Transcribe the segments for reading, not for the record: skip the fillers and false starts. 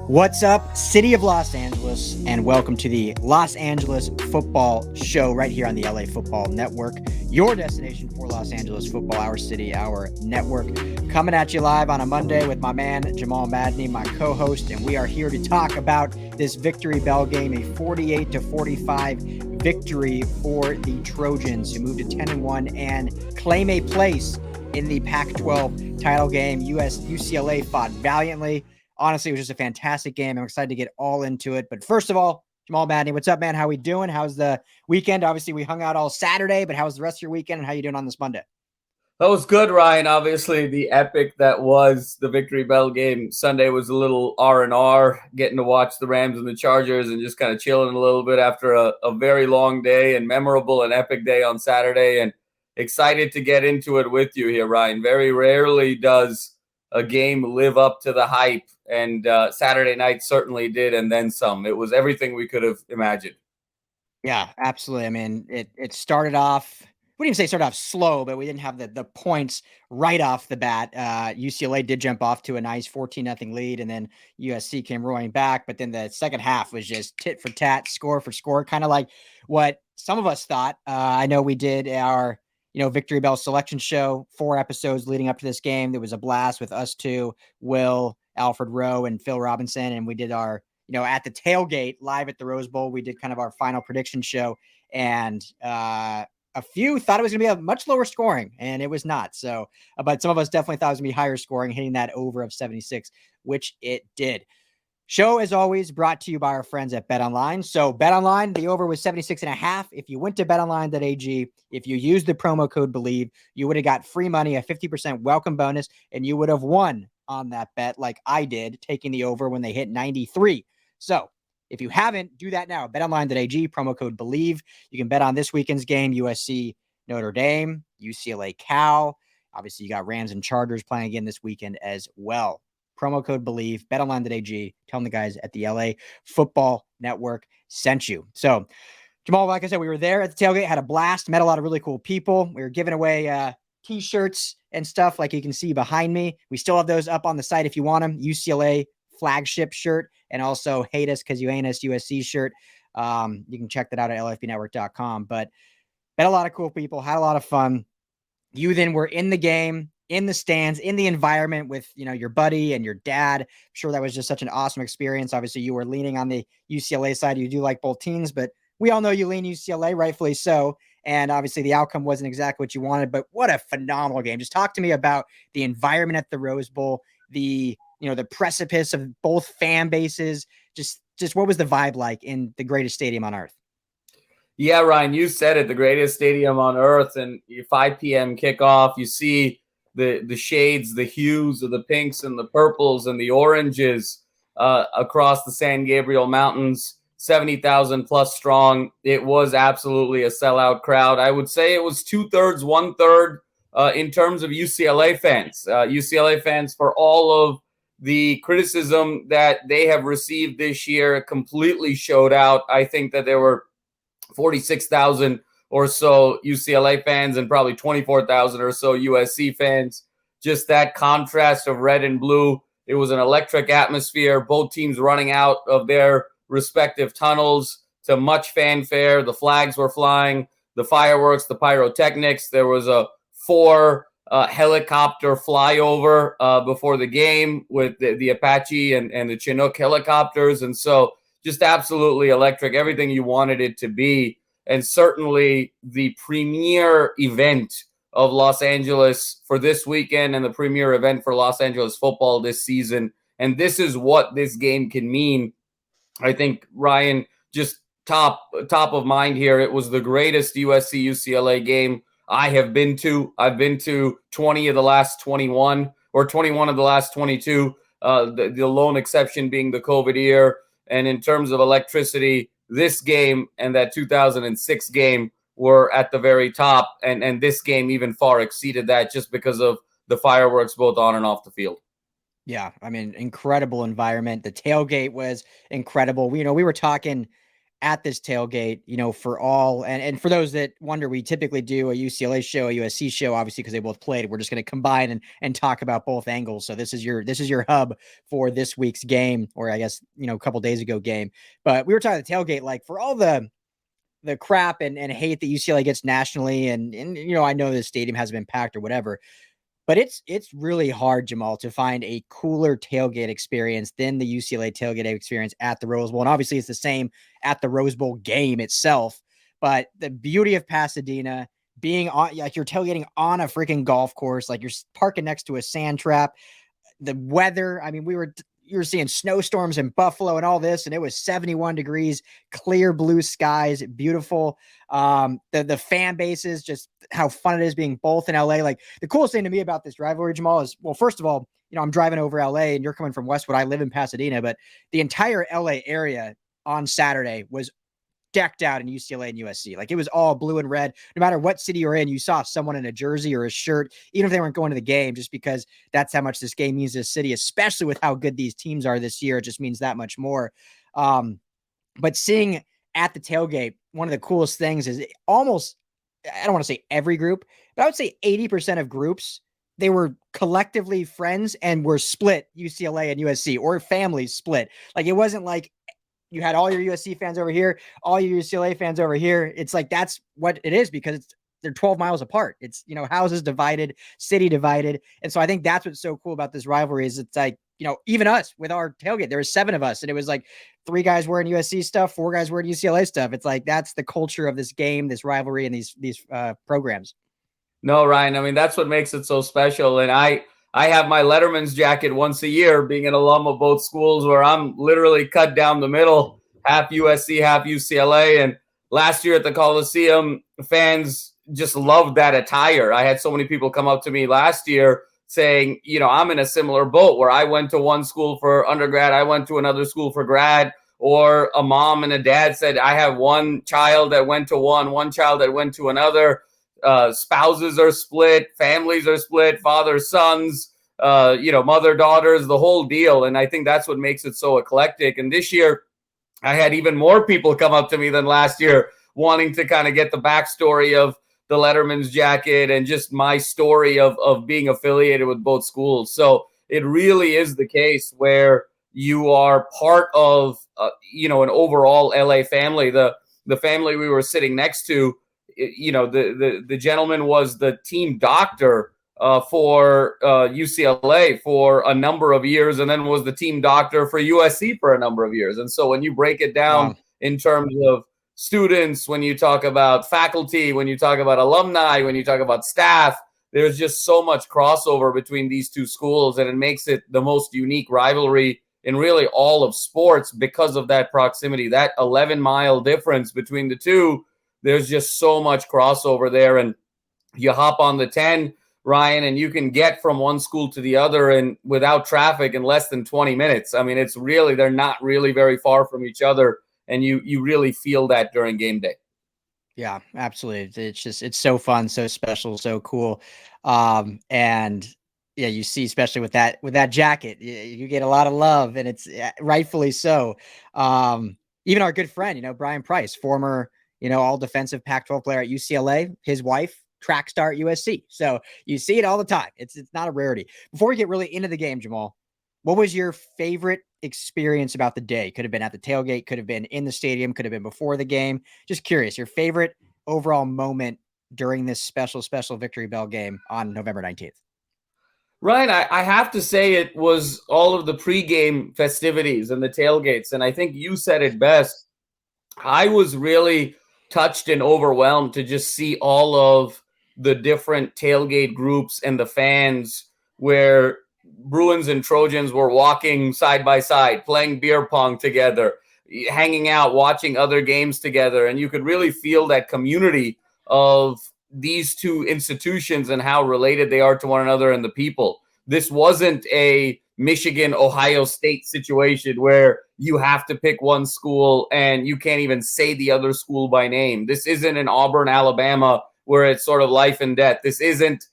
What's up, City of Los Angeles, and welcome to the Los Angeles Football Show right here on the LA Football Network, your destination for Los Angeles football, our city, our network. Coming at you live on a Monday with my man, Jamal Madney, my co-host, and we are here to talk about this victory bell game, a 48-45 victory for the Trojans, who moved to 10-1 and claim a place in the Pac-12 title game. UCLA fought valiantly. Honestly, it was just a fantastic game. I'm excited to get all into it. But first of all, Jamal Madney, what's up, man? How we doing? How's the weekend? Obviously, we hung out all Saturday, but how's the rest of your weekend, and how you doing on this Monday? That was good, Ryan. Obviously, the epic that was the Victory Bell game Sunday was a little R&R, getting to watch the Rams and the Chargers and just kind of chilling a little bit after a very long day and memorable and epic day on Saturday. And excited to get into it with you here, Ryan. Very rarely does a game live up to the hype, and Saturday night certainly did, and then some. It was everything we could have imagined. Yeah, absolutely. I mean, it started off, we didn't say started off slow, but we didn't have the points right off the bat. UCLA did jump off to a nice 14-0 lead, and then USC came roaring back. But then the second half was just tit for tat, score for score, kind of like what some of us thought. I know we did our Victory Bell selection show, 4 episodes leading up to this game. There was a blast with us two, Will, Alfred Rowe, and Phil Robinson. And we did our, at the tailgate live at the Rose Bowl, we did kind of our final prediction show. And a few thought it was going to be a much lower scoring, and it was not. So, but some of us definitely thought it was going to be higher scoring, hitting that over of 76, which it did. Show, as always, brought to you by our friends at BetOnline. So BetOnline, the over was 76.5. If you went to betonline.ag, if you used the promo code BELIEVE, you would have got free money, a 50% welcome bonus, and you would have won on that bet like I did, taking the over when they hit 93. So if you haven't, do that now. BetOnline.ag, promo code BELIEVE. You can bet on this weekend's game, USC Notre Dame, UCLA Cal. Obviously, you got Rams and Chargers playing again this weekend as well. Promo code BELIEVE, betonline.ag. Tell them the guys at the LA Football Network sent you. So, Jamal, like I said, we were there at the tailgate, had a blast, met a lot of really cool people. We were giving away T-shirts and stuff like you can see behind me. We still have those up on the site if you want them. UCLA flagship shirt, and also Hate Us Because You Ain't Us USC shirt. You can check that out at lfbnetwork.com. But met a lot of cool people, had a lot of fun. You then were in the game, in the stands, in the environment with, your buddy and your dad. I'm sure that was just such an awesome experience. Obviously, you were leaning on the UCLA side. You do like both teams, but we all know you lean UCLA, rightfully so. And obviously the outcome wasn't exactly what you wanted, but what a phenomenal game. Just talk to me about the environment at the Rose Bowl, the precipice of both fan bases. Just what was the vibe like in the greatest stadium on earth? Yeah, Ryan, you said it, the greatest stadium on earth, and 5 p.m. kickoff, you see the shades, the hues of the pinks and the purples and the oranges across the San Gabriel Mountains, 70,000 plus strong. It was absolutely a sellout crowd. I would say it was 2/3, 1/3 in terms of UCLA fans. UCLA fans, for all of the criticism that they have received this year, completely showed out. I think that there were 46,000 or so UCLA fans and probably 24,000 or so USC fans. Just that contrast of red and blue. It was an electric atmosphere. Both teams running out of their respective tunnels to much fanfare. The flags were flying, the fireworks, the pyrotechnics. There was a 4 helicopter flyover before the game with the Apache and the Chinook helicopters. And so just absolutely electric, everything you wanted it to be. And certainly the premier event of Los Angeles for this weekend and the premier event for Los Angeles football this season. And this is what this game can mean. I think, Ryan, just top of mind here, it was the greatest USC-UCLA game I have been to. I've been to 20 of the last 21 or 21 of the last 22, the lone exception being the COVID year. And in terms of electricity, this game and that 2006 game were at the very top. And this game even far exceeded that just because of the fireworks both on and off the field. Yeah, I mean, incredible environment. The tailgate was incredible. We were talking at this tailgate, for all, and for those that wonder, we typically do a UCLA show, a USC show, obviously, because they both played. We're just going to combine and talk about both angles. So this is your hub for this week's game, or I guess, a couple days ago game. But we were talking the tailgate, like for all the crap and hate that UCLA gets nationally. And I know the stadium hasn't been packed or whatever, but it's really hard, Jamal, to find a cooler tailgate experience than the UCLA tailgate experience at the Rose Bowl. And obviously it's the same at the Rose Bowl game itself. But the beauty of Pasadena being on, like, you're tailgating on a freaking golf course, like you're parking next to a sand trap. The weather, I mean, you were seeing snowstorms in Buffalo and all this, and it was 71 degrees, clear blue skies, beautiful. The fan bases, just how fun it is being both in LA. Like, the coolest thing to me about this rivalry, Jamal, is, well, first of all, I'm driving over LA and you're coming from Westwood. I live in Pasadena, but the entire LA area on Saturday was decked out in UCLA and USC. Like, it was all blue and red. No matter what city you're in, you saw someone in a jersey or a shirt, even if they weren't going to the game, just because that's how much this game means to the city, especially with how good these teams are this year. It just means that much more. But seeing at the tailgate, one of the coolest things is almost, I don't want to say every group, but I would say 80% of groups, they were collectively friends and were split UCLA and USC, or families split. Like, it wasn't like you had all your USC fans over here, all your UCLA fans over here. It's like, that's what it is, because they're 12 miles apart. It's, houses divided, city divided. And so I think that's what's so cool about this rivalry is it's like, even us with our tailgate, there was 7 of us, and it was like 3 guys wearing USC stuff, 4 guys wearing UCLA stuff. It's like, that's the culture of this game, this rivalry, and these programs. No, Ryan, I mean, that's what makes it so special. And I have my Letterman's jacket once a year, being an alum of both schools, where I'm literally cut down the middle, half USC, half UCLA. And last year at the Coliseum, fans just loved that attire. I had so many people come up to me last year saying, I'm in a similar boat, where I went to one school for undergrad, I went to another school for grad, or a mom and a dad said, I have one child that went to one child that went to another. Spouses are split, families are split, fathers, sons, mother, daughters, the whole deal. And I think that's what makes it so eclectic. And this year, I had even more people come up to me than last year, wanting to kind of get the backstory of the Letterman's jacket and just my story of being affiliated with both schools. So it really is the case where you are part of, an overall LA family. The family we were sitting next to, the gentleman was the team doctor for UCLA for a number of years, and then was the team doctor for USC for a number of years. And so when you break it down in terms of students, when you talk about faculty, when you talk about alumni, when you talk about staff, there's just so much crossover between these two schools, and it makes it the most unique rivalry in really all of sports because of that proximity, that 11-mile difference between the two. There's just so much crossover there, and you hop on the 10, Ryan, and you can get from one school to the other and without traffic in less than 20 minutes. I mean, they're not really very far from each other, and you really feel that during game day. Yeah, absolutely. It's so fun, so special, so cool. And yeah, you see, especially with that jacket, you get a lot of love, and it's rightfully so. Even our good friend, Brian Price, former, all defensive Pac-12 player at UCLA, his wife, track star at USC. So you see it all the time. It's not a rarity. Before we get really into the game, Jamal, what was your favorite experience about the day? Could have been at the tailgate, could have been in the stadium, could have been before the game. Just curious, your favorite overall moment during this special Victory Bell game on November 19th. Ryan, I have to say it was all of the pregame festivities and the tailgates. And I think you said it best. I was really touched and overwhelmed to just see all of the different tailgate groups and the fans, where Bruins and Trojans were walking side by side, playing beer pong together, hanging out, watching other games together. And you could really feel that community of these two institutions and how related they are to one another and the people. This wasn't a Michigan-Ohio State situation where you have to pick one school and you can't even say the other school by name. This isn't an Auburn, Alabama, where it's sort of life and death. This isn't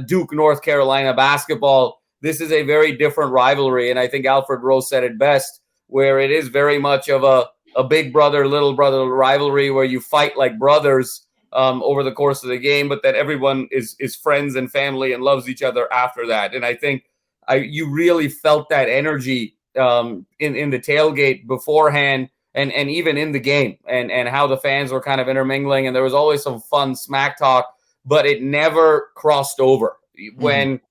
Duke, North Carolina basketball. This is a very different rivalry. And I think Alfred Rose said it best, where it is very much of a a big brother, little brother rivalry where you fight like brothers over the course of the game, but that everyone is friends and family and loves each other after that. And I think you really felt that energy in the tailgate beforehand and even in the game, and how the fans were kind of intermingling, and there was always some fun smack talk, but it never crossed over. When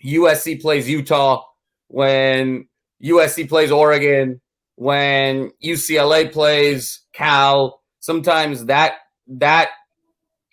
USC plays Utah, when USC plays Oregon, when UCLA plays Cal, sometimes that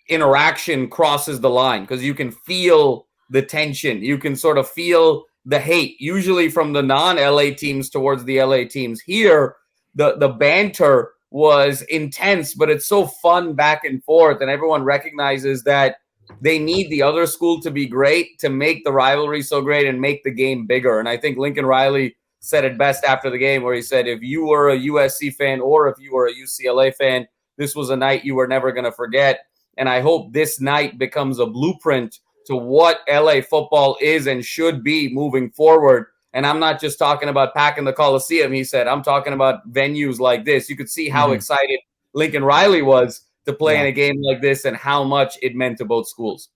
interaction crosses the line because you can feel the tension. You can sort of feel the hate, usually from the non-LA teams towards the LA teams. Here, the banter was intense, but it's so fun back and forth, and everyone recognizes that they need the other school to be great to make the rivalry so great and make the game bigger. And I think Lincoln Riley said it best after the game, where he said, if you were a USC fan or if you were a UCLA fan, this was a night you were never going to forget. And I hope this night becomes a blueprint to what LA football is and should be moving forward. And I'm not just talking about packing the Coliseum, he said. I'm talking about venues like this. You could see how excited Lincoln Riley was to play in a game like this and how much it meant to both schools.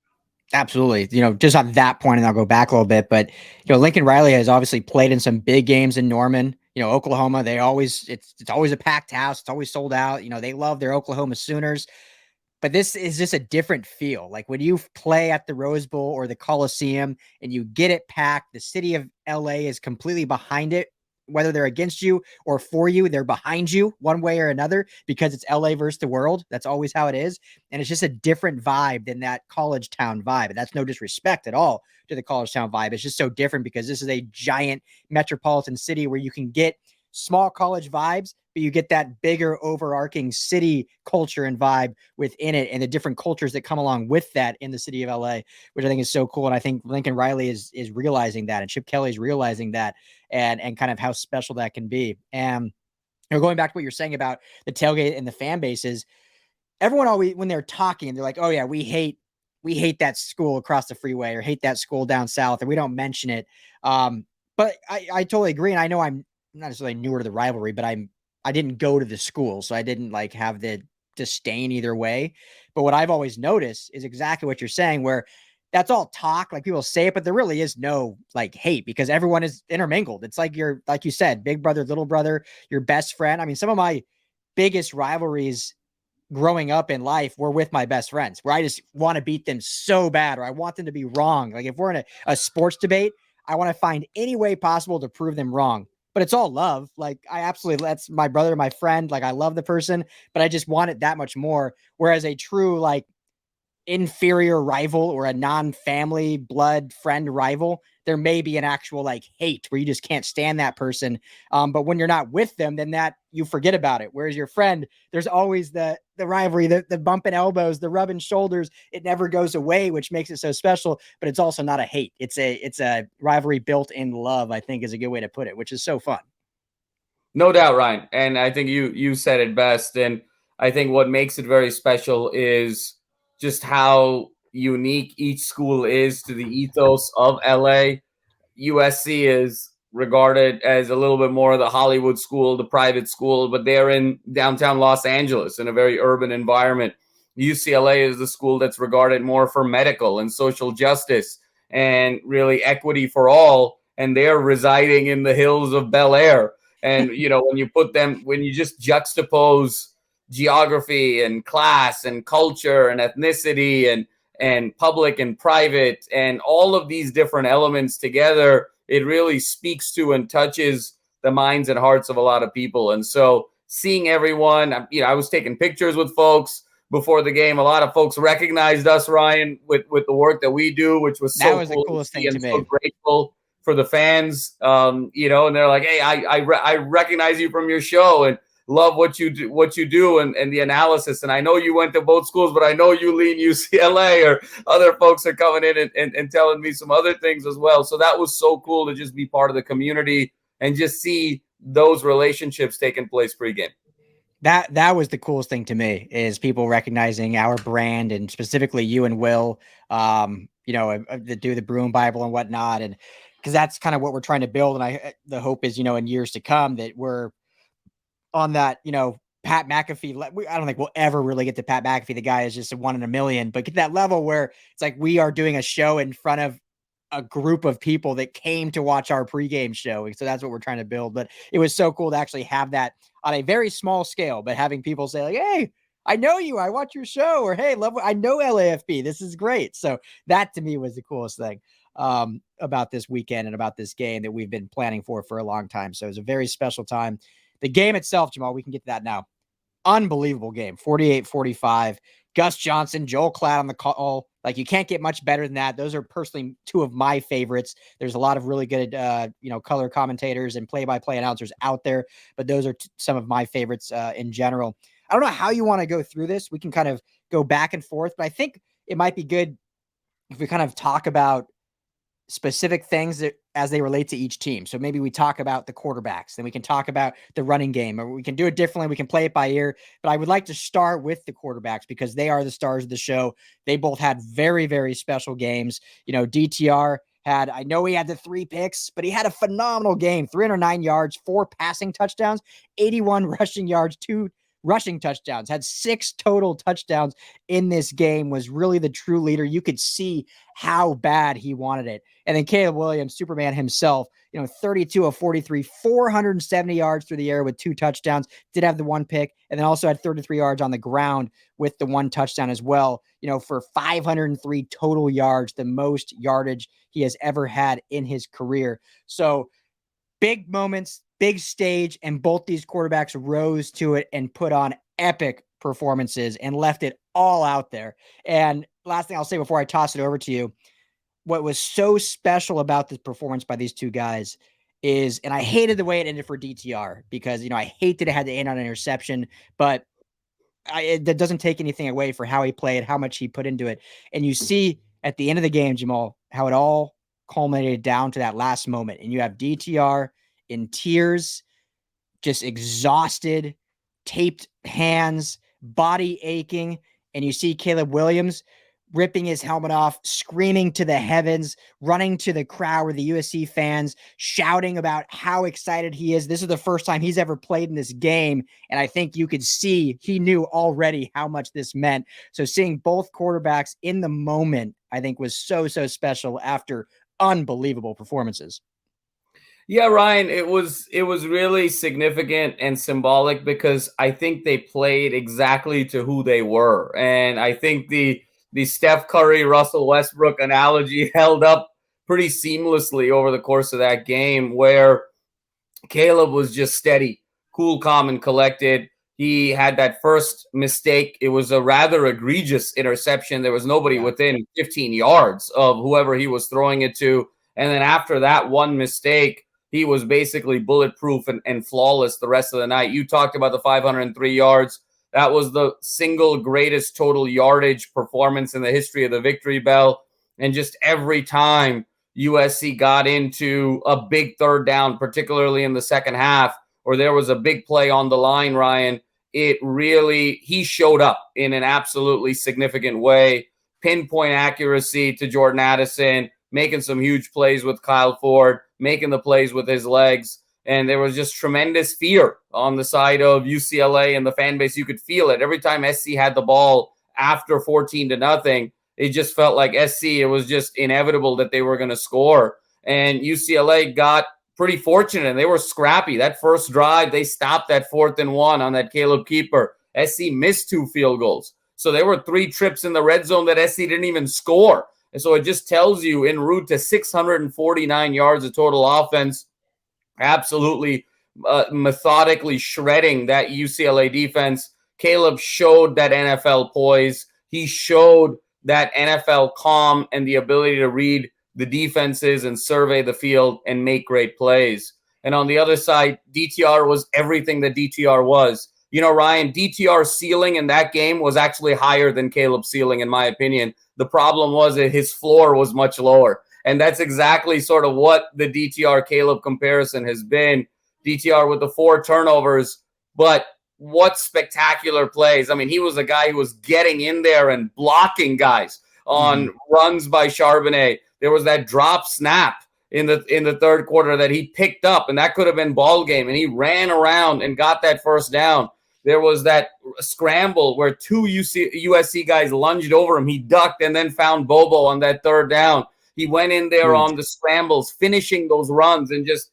Absolutely. Just on that point, and I'll go back a little bit, but, Lincoln Riley has obviously played in some big games in Norman. Oklahoma, it's always a packed house. It's always sold out. They love their Oklahoma Sooners. But this is just a different feel. Like when you play at the Rose Bowl or the Coliseum and you get it packed, the city of LA is completely behind it. Whether they're against you or for you, they're behind you one way or another because it's LA versus the world. That's always how it is. And it's just a different vibe than that college town vibe. And that's no disrespect at all to the college town vibe. It's just so different because this is a giant metropolitan city where you can get small college vibes, but you get that bigger overarching city culture and vibe within it, and the different cultures that come along with that in the city of LA, which I think is so cool. And I think Lincoln Riley is realizing that, and Chip Kelly's realizing that, and kind of how special that can be. And going back to what you're saying about the tailgate and the fan bases, everyone always, when they're talking, they're like, oh yeah, we hate that school across the freeway or hate that school down south, and we don't mention it. But I totally agree. And I know I'm not necessarily newer to the rivalry, but I didn't go to the school, so I didn't like have the disdain either way. But what I've always noticed is exactly what you're saying, where that's all talk, like people say it, but there really is no like hate because everyone is intermingled. It's like like you said, big brother, little brother, your best friend. I mean, some of my biggest rivalries growing up in life were with my best friends, where I just want to beat them so bad, or I want them to be wrong. Like if we're in a sports debate, I want to find any way possible to prove them wrong. But it's all love. Like that's my brother, my friend. Like I love the person, but I just want it that much more. Whereas a true like inferior rival or a non-family blood friend rival, there may be an actual like hate where you just can't stand that person. But when you're not with them, then that you forget about it. Whereas your friend, there's always the rivalry, the bumping elbows, the rubbing shoulders. It never goes away, which makes it so special. But it's also not a hate. It's a rivalry built in love, I think is a good way to put it, which is so fun. No doubt, Ryan. And I think you said it best. And I think what makes it very special is just how unique each school is to the ethos of LA. USC is regarded as a little bit more of the Hollywood school, the private school, but they're in downtown Los Angeles in a very urban environment. UCLA is the school that's regarded more for medical and social justice and really equity for all. And they're residing in the hills of Bel Air. And, when you just juxtapose geography and class and culture and ethnicity and public and private and all of these different elements together, it really speaks to and touches the minds and hearts of a lot of people. And so seeing everyone, I was taking pictures with folks before the game. A lot of folks recognized us, Ryan, with the work that we do, which was so cool. The coolest thing to me. So grateful for the fans, and they're like, hey, I recognize you from your show and love what you do and the analysis. And I know you went to both schools, but I know you lean UCLA, or other folks are coming in and telling me some other things as well. So that was so cool to just be part of the community and just see those relationships taking place pregame. That was the coolest thing to me, is people recognizing our brand, and specifically you and Will, that do the Bruin Bible and whatnot. And because that's kind of what we're trying to build. And the hope is, in years to come that we're on that, Pat McAfee. I don't think we'll ever really get to Pat McAfee. The guy is just a 1 in a million, but get that level where it's like we are doing a show in front of a group of people that came to watch our pregame show. So that's what we're trying to build. But it was so cool to actually have that on a very small scale, but having people say like, hey, I know you, I watch your show, or hey, I know LAFB. This is great. So that to me was the coolest thing about this weekend and about this game that we've been planning for a long time. So it was a very special time. The game itself, Jamal, we can get to that now. Unbelievable game, 48-45. Gus Johnson, Joel Klatt on the call. Like, you can't get much better than that. Those are personally two of my favorites. There's a lot of really good, color commentators and play-by-play announcers out there, but those are some of my favorites in general. I don't know how you want to go through this. We can kind of go back and forth, but I think it might be good if we kind of talk about specific things that as they relate to each team. So maybe we talk about the quarterbacks, then we can talk about the running game, or we can do it differently. We can play it by ear, but I would like to start with the quarterbacks because they are the stars of the show. They both had very, very special games. DTR I know he had the 3 picks, but he had a phenomenal game, 309 yards, 4 passing touchdowns, 81 rushing yards, 2 rushing touchdowns, had 6 total touchdowns in this game, was really the true leader. You could see how bad he wanted it. And then Caleb Williams, Superman himself, 32 of 43, 470 yards through the air with 2 touchdowns, did have the 1 pick, and then also had 33 yards on the ground with the 1 touchdown as well, for 503 total yards, the most yardage he has ever had in his career. So big moments, big stage, and both these quarterbacks rose to it and put on epic performances and left it all out there. And last thing I'll say before I toss it over to you, what was so special about this performance by these two guys is, and I hated the way it ended for DTR because, I hate that it had to end on an interception, but that doesn't take anything away for how he played, how much he put into it. And you see at the end of the game, Jamal, how it all culminated down to that last moment. And you have DTR in tears, just exhausted, taped hands, body aching. And you see Caleb Williams ripping his helmet off, screaming to the heavens, running to the crowd with the USC fans, shouting about how excited he is. This is the first time he's ever played in this game. And I think you could see he knew already how much this meant. So seeing both quarterbacks in the moment, I think was so, so special after unbelievable performances. Yeah, Ryan, it was really significant and symbolic because I think they played exactly to who they were. And I think the Steph Curry, Russell Westbrook analogy held up pretty seamlessly over the course of that game, where Caleb was just steady, cool, calm, and collected. He had that first mistake. It was a rather egregious interception. There was nobody within 15 yards of whoever he was throwing it to. And then after that one mistake, he was basically bulletproof and flawless the rest of the night. You talked about the 503 yards. That was the single greatest total yardage performance in the history of the Victory Bell. And just every time USC got into a big third down, particularly in the second half, or there was a big play on the line, Ryan, he showed up in an absolutely significant way. Pinpoint accuracy to Jordan Addison, making some huge plays with Kyle Ford, making the plays with his legs. And there was just tremendous fear on the side of UCLA and the fan base. You could feel it. Every time SC had the ball after 14-0, it just felt like SC, it was just inevitable that they were going to score. And UCLA got pretty fortunate. They were scrappy. That first drive, they stopped that 4th and 1 on that Caleb keeper. SC missed 2 field goals. So there were 3 trips in the red zone that SC didn't even score. And so it just tells you en route to 649 yards of total offense, absolutely methodically shredding that UCLA defense. Caleb showed that NFL poise. He showed that NFL calm and the ability to read the defenses and survey the field and make great plays. And on the other side, DTR was everything that DTR was. Ryan, DTR's ceiling in that game was actually higher than Caleb's ceiling, in my opinion. The problem was that his floor was much lower. And that's exactly sort of what the DTR-Caleb comparison has been. DTR with the 4 turnovers, but what spectacular plays. I mean, he was a guy who was getting in there and blocking guys on runs by Charbonnet. There was that drop snap in the third quarter that he picked up, and that could have been ball game, and he ran around and got that first down. There was that scramble where two USC guys lunged over him. He ducked and then found Bobo on that third down. He went in there on the scrambles, finishing those runs and just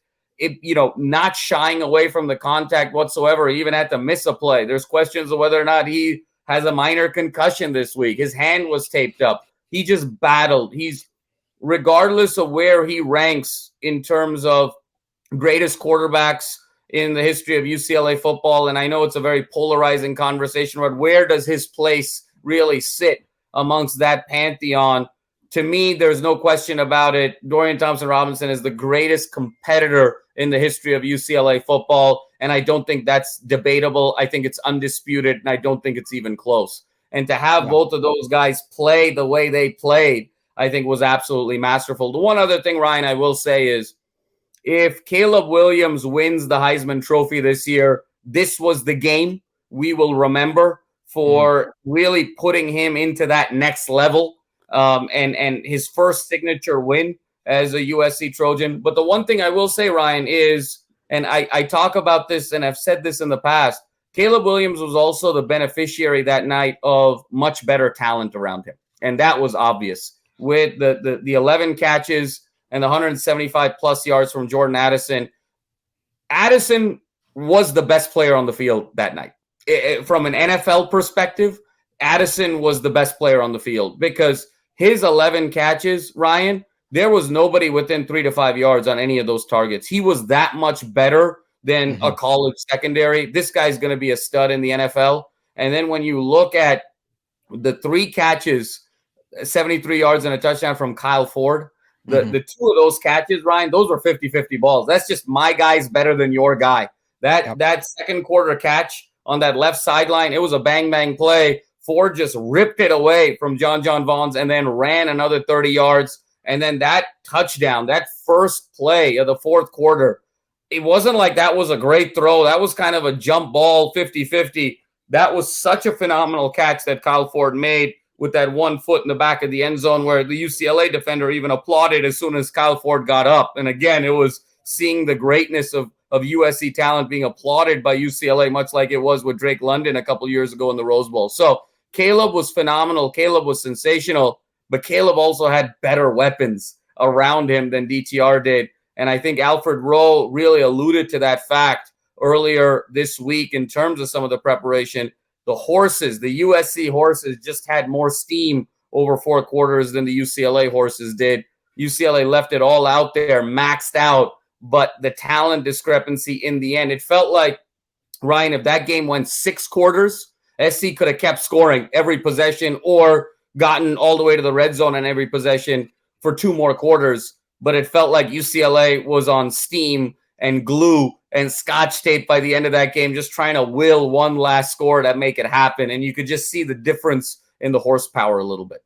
not shying away from the contact whatsoever. He even had to miss a play. There's questions of whether or not he has a minor concussion this week. His hand was taped up. He just battled. He's, regardless of where he ranks in terms of greatest quarterbacks in the history of UCLA football, and I know it's a very polarizing conversation, but where does his place really sit amongst that pantheon? To me, there's no question about it. Dorian Thompson Robinson is the greatest competitor in the history of UCLA football, and I don't think that's debatable. I think it's undisputed, and I don't think it's even close. And to have both of those guys play the way they played, I think was absolutely masterful. The one other thing, Ryan, I will say is, if Caleb Williams wins the Heisman Trophy this year, this was the game we will remember for really putting him into that next level, and his first signature win as a USC Trojan. But the one thing I will say, Ryan, is, and I talk about this and I've said this in the past, Caleb Williams was also the beneficiary that night of much better talent around him. And that was obvious with the 11 catches and the 175 plus yards from Jordan Addison. Addison was the best player on the field that night. From an NFL perspective, Addison was the best player on the field because his 11 catches, Ryan, there was nobody within 3 to 5 yards on any of those targets. He was that much better than a college secondary. This guy's going to be a stud in the NFL. And then when you look at the 3 catches, 73 yards and a touchdown from Kyle Ford, the 2 of those catches, Ryan, those were 50-50 balls. That's just my guy's better than your guy. That second quarter catch on that left sideline, it was a bang-bang play. Ford just ripped it away from JonJon Vaughns and then ran another 30 yards. And then that touchdown, that first play of the fourth quarter, it wasn't like that was a great throw. That was kind of a jump ball, 50-50. That was such a phenomenal catch that Kyle Ford made with that 1 foot in the back of the end zone, where the UCLA defender even applauded as soon as Kyle Ford got up. And again, it was seeing the greatness of USC talent being applauded by UCLA, much like it was with Drake London a couple years ago in the Rose Bowl. So Caleb was phenomenal. Caleb was sensational, but Caleb also had better weapons around him than DTR did. And I think Alfred Rowe really alluded to that fact earlier this week in terms of some of the preparation. The horses, the USC horses, just had more steam over 4 quarters than the UCLA horses did. UCLA left it all out there, maxed out, but the talent discrepancy in the end, it felt like, Ryan, if that game went 6 quarters, SC could have kept scoring every possession or gotten all the way to the red zone on every possession for 2 more quarters. But it felt like UCLA was on steam and glue and scotch tape by the end of that game, just trying to will one last score to make it happen. And you could just see the difference in the horsepower a little bit.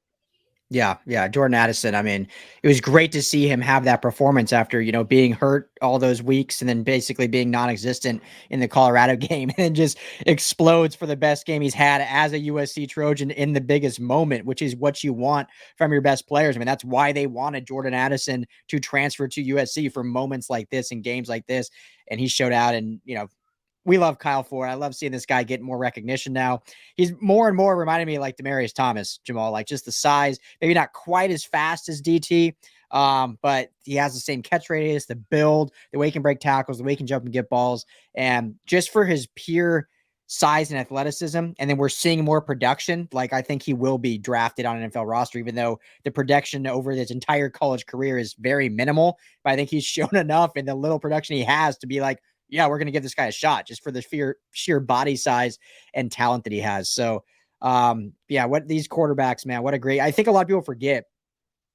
Yeah. Jordan Addison. I mean, it was great to see him have that performance after, being hurt all those weeks and then basically being non-existent in the Colorado game, and just explodes for the best game he's had as a USC Trojan in the biggest moment, which is what you want from your best players. I mean, that's why they wanted Jordan Addison to transfer to USC for moments like this and games like this. And he showed out, and, we love Kyle Ford. I love seeing this guy get more recognition now. He's more and more reminding me like Demaryius Thomas, Jamal, like just the size, maybe not quite as fast as DT, but he has the same catch radius, the build, the way he can break tackles, the way he can jump and get balls. And just for his pure size and athleticism, and then we're seeing more production, like I think he will be drafted on an NFL roster, even though the production over his entire college career is very minimal. But I think he's shown enough in the little production he has to be like, yeah, we're going to give this guy a shot just for the sheer body size and talent that he has. So, what these quarterbacks, man, what a great, I think a lot of people forget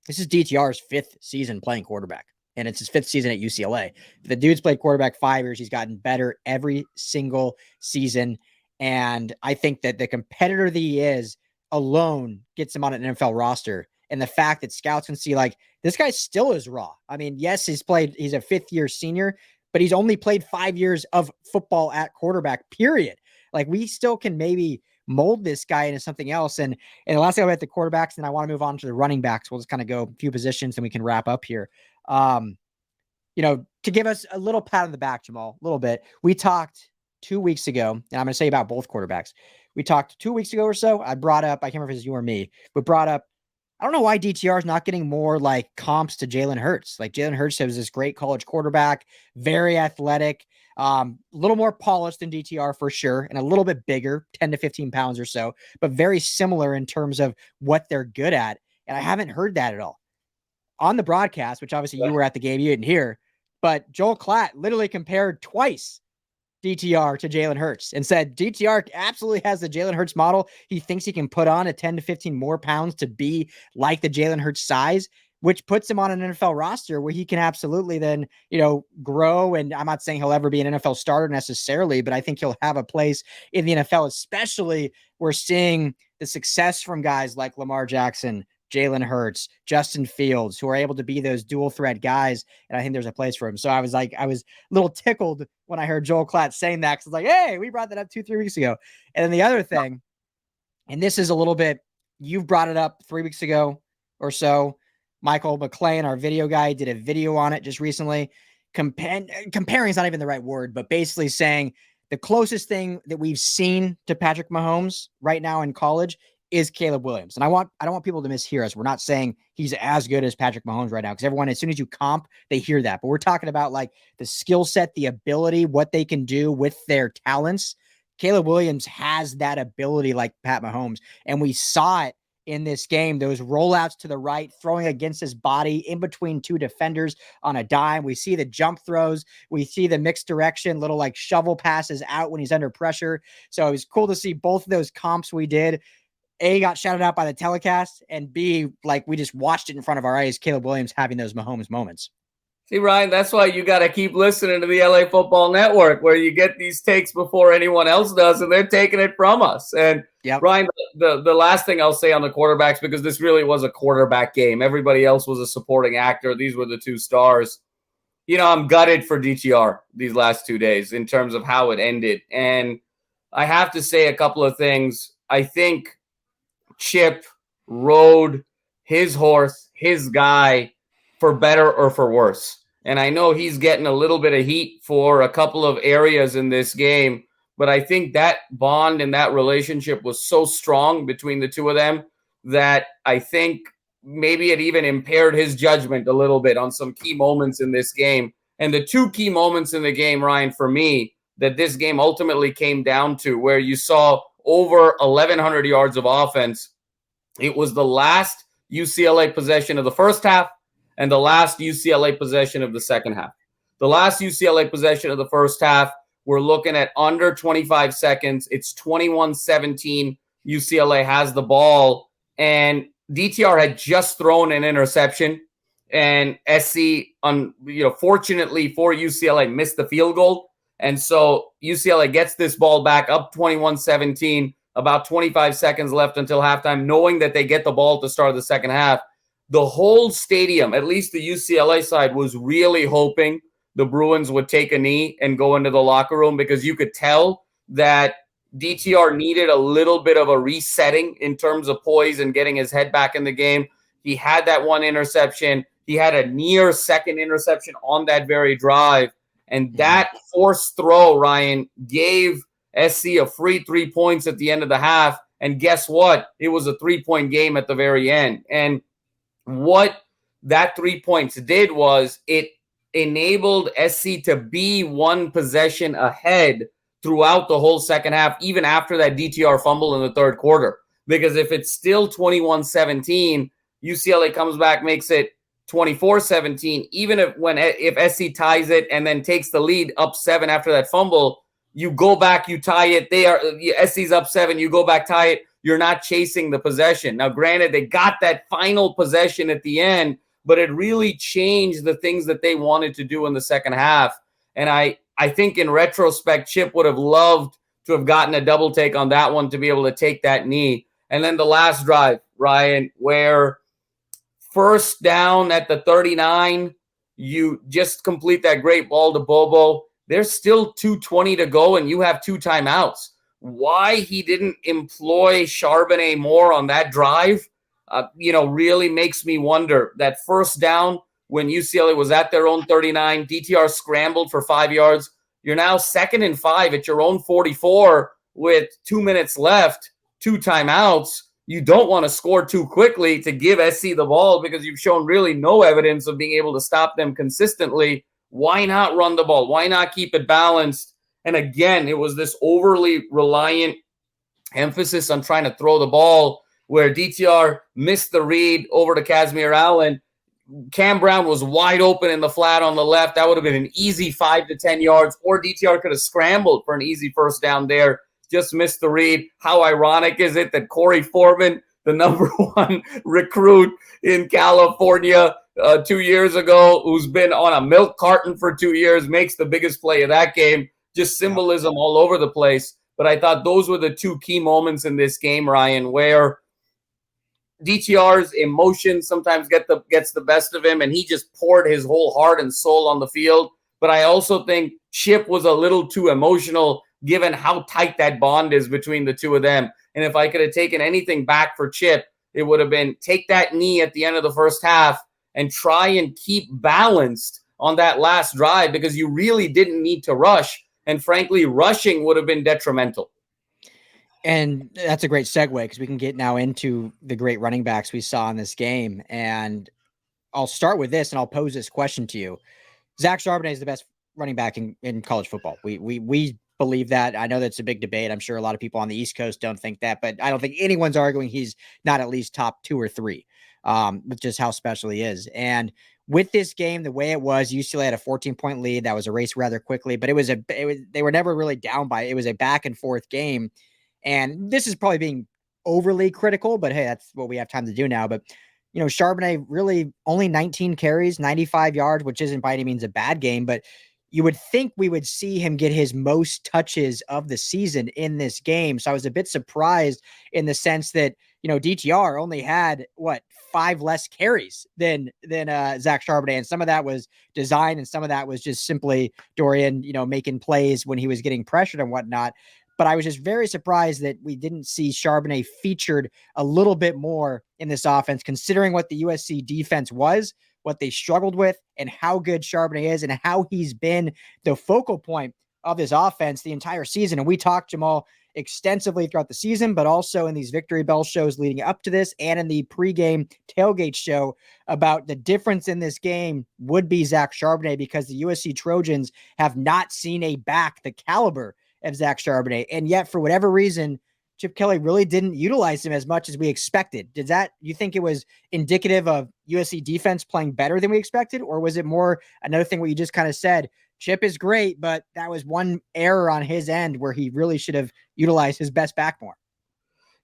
this is DTR's 5th season playing quarterback, and it's his 5th season at UCLA. The dude's played quarterback 5 years. He's gotten better every single season. And I think that the competitor that he is alone gets him on an NFL roster. And the fact that scouts can see like this guy still is raw. I mean, yes, he's a 5th year senior, but he's only played 5 years of football at quarterback, period. Like we still can maybe mold this guy into something else. And the last thing about the quarterbacks, and I want to move on to the running backs. We'll just kind of go a few positions and we can wrap up here. to give us a little pat on the back, Jamal, a little bit, we talked 2 weeks ago, and I'm going to say about both quarterbacks. We talked 2 weeks ago or so. I brought up, I can't remember if it was you or me, but brought up, I don't know why DTR is not getting more like comps to Jalen Hurts. Like Jalen Hurts was this great college quarterback, very athletic, a little more polished than DTR for sure, and a little bit bigger, 10 to 15 pounds or so, but very similar in terms of what they're good at. And I haven't heard that at all on the broadcast, which obviously you were at the game, you didn't hear, but Joel Klatt literally compared twice DTR to Jalen Hurts and said DTR absolutely has the Jalen Hurts model. He thinks he can put on a 10 to 15 more pounds to be like the Jalen Hurts size, which puts him on an NFL roster where he can absolutely then, grow. And I'm not saying he'll ever be an NFL starter necessarily, but I think he'll have a place in the NFL, especially we're seeing the success from guys like Lamar Jackson, Jalen Hurts, Justin Fields, who are able to be those dual threat guys. And I think there's a place for him. So I was a little tickled when I heard Joel Klatt saying that. Cause I was like, hey, we brought that up 2-3 weeks ago. And then the other thing, and this is a little bit, you've brought it up 3 weeks ago or so. Michael McClain, our video guy, did a video on it just recently. Comparing is not even the right word, but basically saying the closest thing that we've seen to Patrick Mahomes right now in college is Caleb Williams. And I don't want people to mishear us. We're not saying he's as good as Patrick Mahomes right now, because everyone, as soon as you comp, they hear that. But we're talking about like the skill set, the ability, what they can do with their talents. Caleb Williams has that ability like Pat Mahomes. And we saw it in this game, those rollouts to the right, throwing against his body in between two defenders on a dime. We see the jump throws. We see the mixed direction, little like shovel passes out when he's under pressure. So it was cool to see both of those comps we did. A, got shouted out by the telecast, and B, like we just watched it in front of our eyes, Caleb Williams having those Mahomes moments. See, Ryan, that's why you got to keep listening to the LA Football Network, where you get these takes before anyone else does, and they're taking it from us. And yep. Ryan, the last thing I'll say on the quarterbacks, because this really was a quarterback game. Everybody else was a supporting actor. These were the two stars. I'm gutted for DTR these last 2 days in terms of how it ended. And I have to say a couple of things. I think Chip rode his horse, his guy, for better or for worse. And I know he's getting a little bit of heat for a couple of areas in this game, but I think that bond and that relationship was so strong between the two of them that I think maybe it even impaired his judgment a little bit on some key moments in this game. And the two key moments in the game, Ryan, for me, that this game ultimately came down to, where you saw over 1,100 yards of offense, it was the last UCLA possession of the first half and the last UCLA possession of the second half. The last UCLA possession of the first half, we're looking at under 25 seconds. It's 21-17. UCLA has the ball, and DTR had just thrown an interception, and SC, fortunately for UCLA, missed the field goal. And so UCLA gets this ball back up 21-17, about 25 seconds left until halftime, knowing that they get the ball at the start of the second half. The whole stadium, at least the UCLA side, was really hoping the Bruins would take a knee and go into the locker room, because you could tell that DTR needed a little bit of a resetting in terms of poise and getting his head back in the game. He had that one interception. He had a near second interception on that very drive. And that forced throw, Ryan, gave SC a free 3 points at the end of the half. And guess what? It was a 3-point game at the very end. And what that 3 points did was it enabled SC to be one possession ahead throughout the whole second half, even after that DTR fumble in the third quarter. Because if it's still 21-17, UCLA comes back, makes it 24-17. Even if SC ties it and then takes the lead up 7 after that fumble, you go back, you tie it. SC's up 7, you go back, tie it. You're not chasing the possession. Now, granted, they got that final possession at the end, but it really changed the things that they wanted to do in the second half. And I think in retrospect, Chip would have loved to have gotten a double take on that one to be able to take that knee. And then the last drive, Ryan, where first down at the 39, you just complete that great ball to Bobo. There's still 2:20 to go, and you have 2 timeouts. Why he didn't employ Charbonnet more on that drive, really makes me wonder. That first down, when UCLA was at their own 39. DTR scrambled for 5 yards. You're now 2nd and 5 at your own 44 with 2 minutes left, 2 timeouts. You don't want to score too quickly to give SC the ball because you've shown really no evidence of being able to stop them consistently. Why not run the ball? Why not keep it balanced? And again, it was this overly reliant emphasis on trying to throw the ball where DTR missed the read over to Kazmeir Allen. Kam Brown was wide open in the flat on the left. That would have been an easy 5 to 10 yards, or DTR could have scrambled for an easy first down there. Just missed the read. How ironic is it that Corey Foreman, the number 1 recruit in California 2 years ago, who's been on a milk carton for 2 years, makes the biggest play of that game. Just symbolism all over the place. But I thought those were the 2 key moments in this game, Ryan, where DTR's emotion sometimes gets the best of him, and he just poured his whole heart and soul on the field. But I also think Chip was a little too emotional given how tight that bond is between the two of them. And if I could have taken anything back for Chip, it would have been take that knee at the end of the first half and try and keep balanced on that last drive, because you really didn't need to rush. And frankly, rushing would have been detrimental. And that's a great segue, because we can get now into the great running backs we saw in this game. And I'll start with this, and I'll pose this question to you. Zach Charbonnet is the best running back in college football. We believe that. I know that's a big debate. I'm sure a lot of people on the East Coast don't think that, but I don't think anyone's arguing he's not at least top 2 or 3, with just how special he is. And with this game, the way it was, UCLA had a 14-point lead. That was erased rather quickly, but they were never really down by it. It was a back and forth game. And this is probably being overly critical, but hey, that's what we have time to do now. But, you know, Charbonnet really only 19 carries, 95 yards, which isn't by any means a bad game, but you would think we would see him get his most touches of the season in this game. So I was a bit surprised in the sense that, you know, DTR only had 5 less carries than Zach Charbonnet. And some of that was design, and some of that was just simply Dorian, you know, making plays when he was getting pressured and whatnot. But I was just very surprised that we didn't see Charbonnet featured a little bit more in this offense, considering what the USC defense was, what they struggled with, and how good Charbonnet is, and how he's been the focal point of this offense the entire season. And we talked, Jamal, extensively throughout the season, but also in these Victory Bell shows leading up to this and in the pregame tailgate show about the difference in this game would be Zach Charbonnet, because the USC Trojans have not seen a back the caliber of Zach Charbonnet. And yet, for whatever reason, Chip Kelly really didn't utilize him as much as we expected. You think it was indicative of USC defense playing better than we expected? Or was it more another thing where you just kind of said, Chip is great, but that was one error on his end where he really should have utilized his best back more?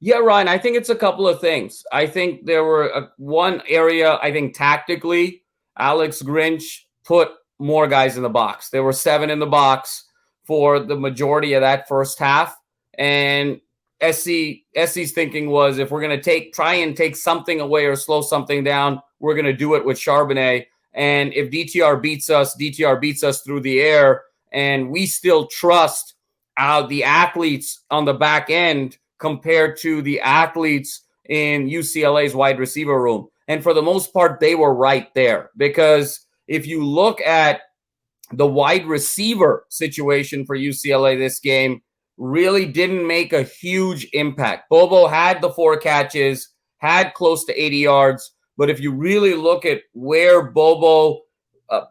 Yeah, Ryan, I think it's a couple of things. I think there were one area, I think tactically, Alex Grinch put more guys in the box. There were 7 in the box for the majority of that first half. And SC's thinking was, if we're going to try and take something away or slow something down, we're going to do it with Charbonnet. And if DTR beats us through the air, and we still trust the athletes on the back end compared to the athletes in UCLA's wide receiver room. And for the most part, they were right there, because if you look at the wide receiver situation for UCLA this game, really didn't make a huge impact. Bobo had the 4 catches, had close to 80 yards. But if you really look at where Bobo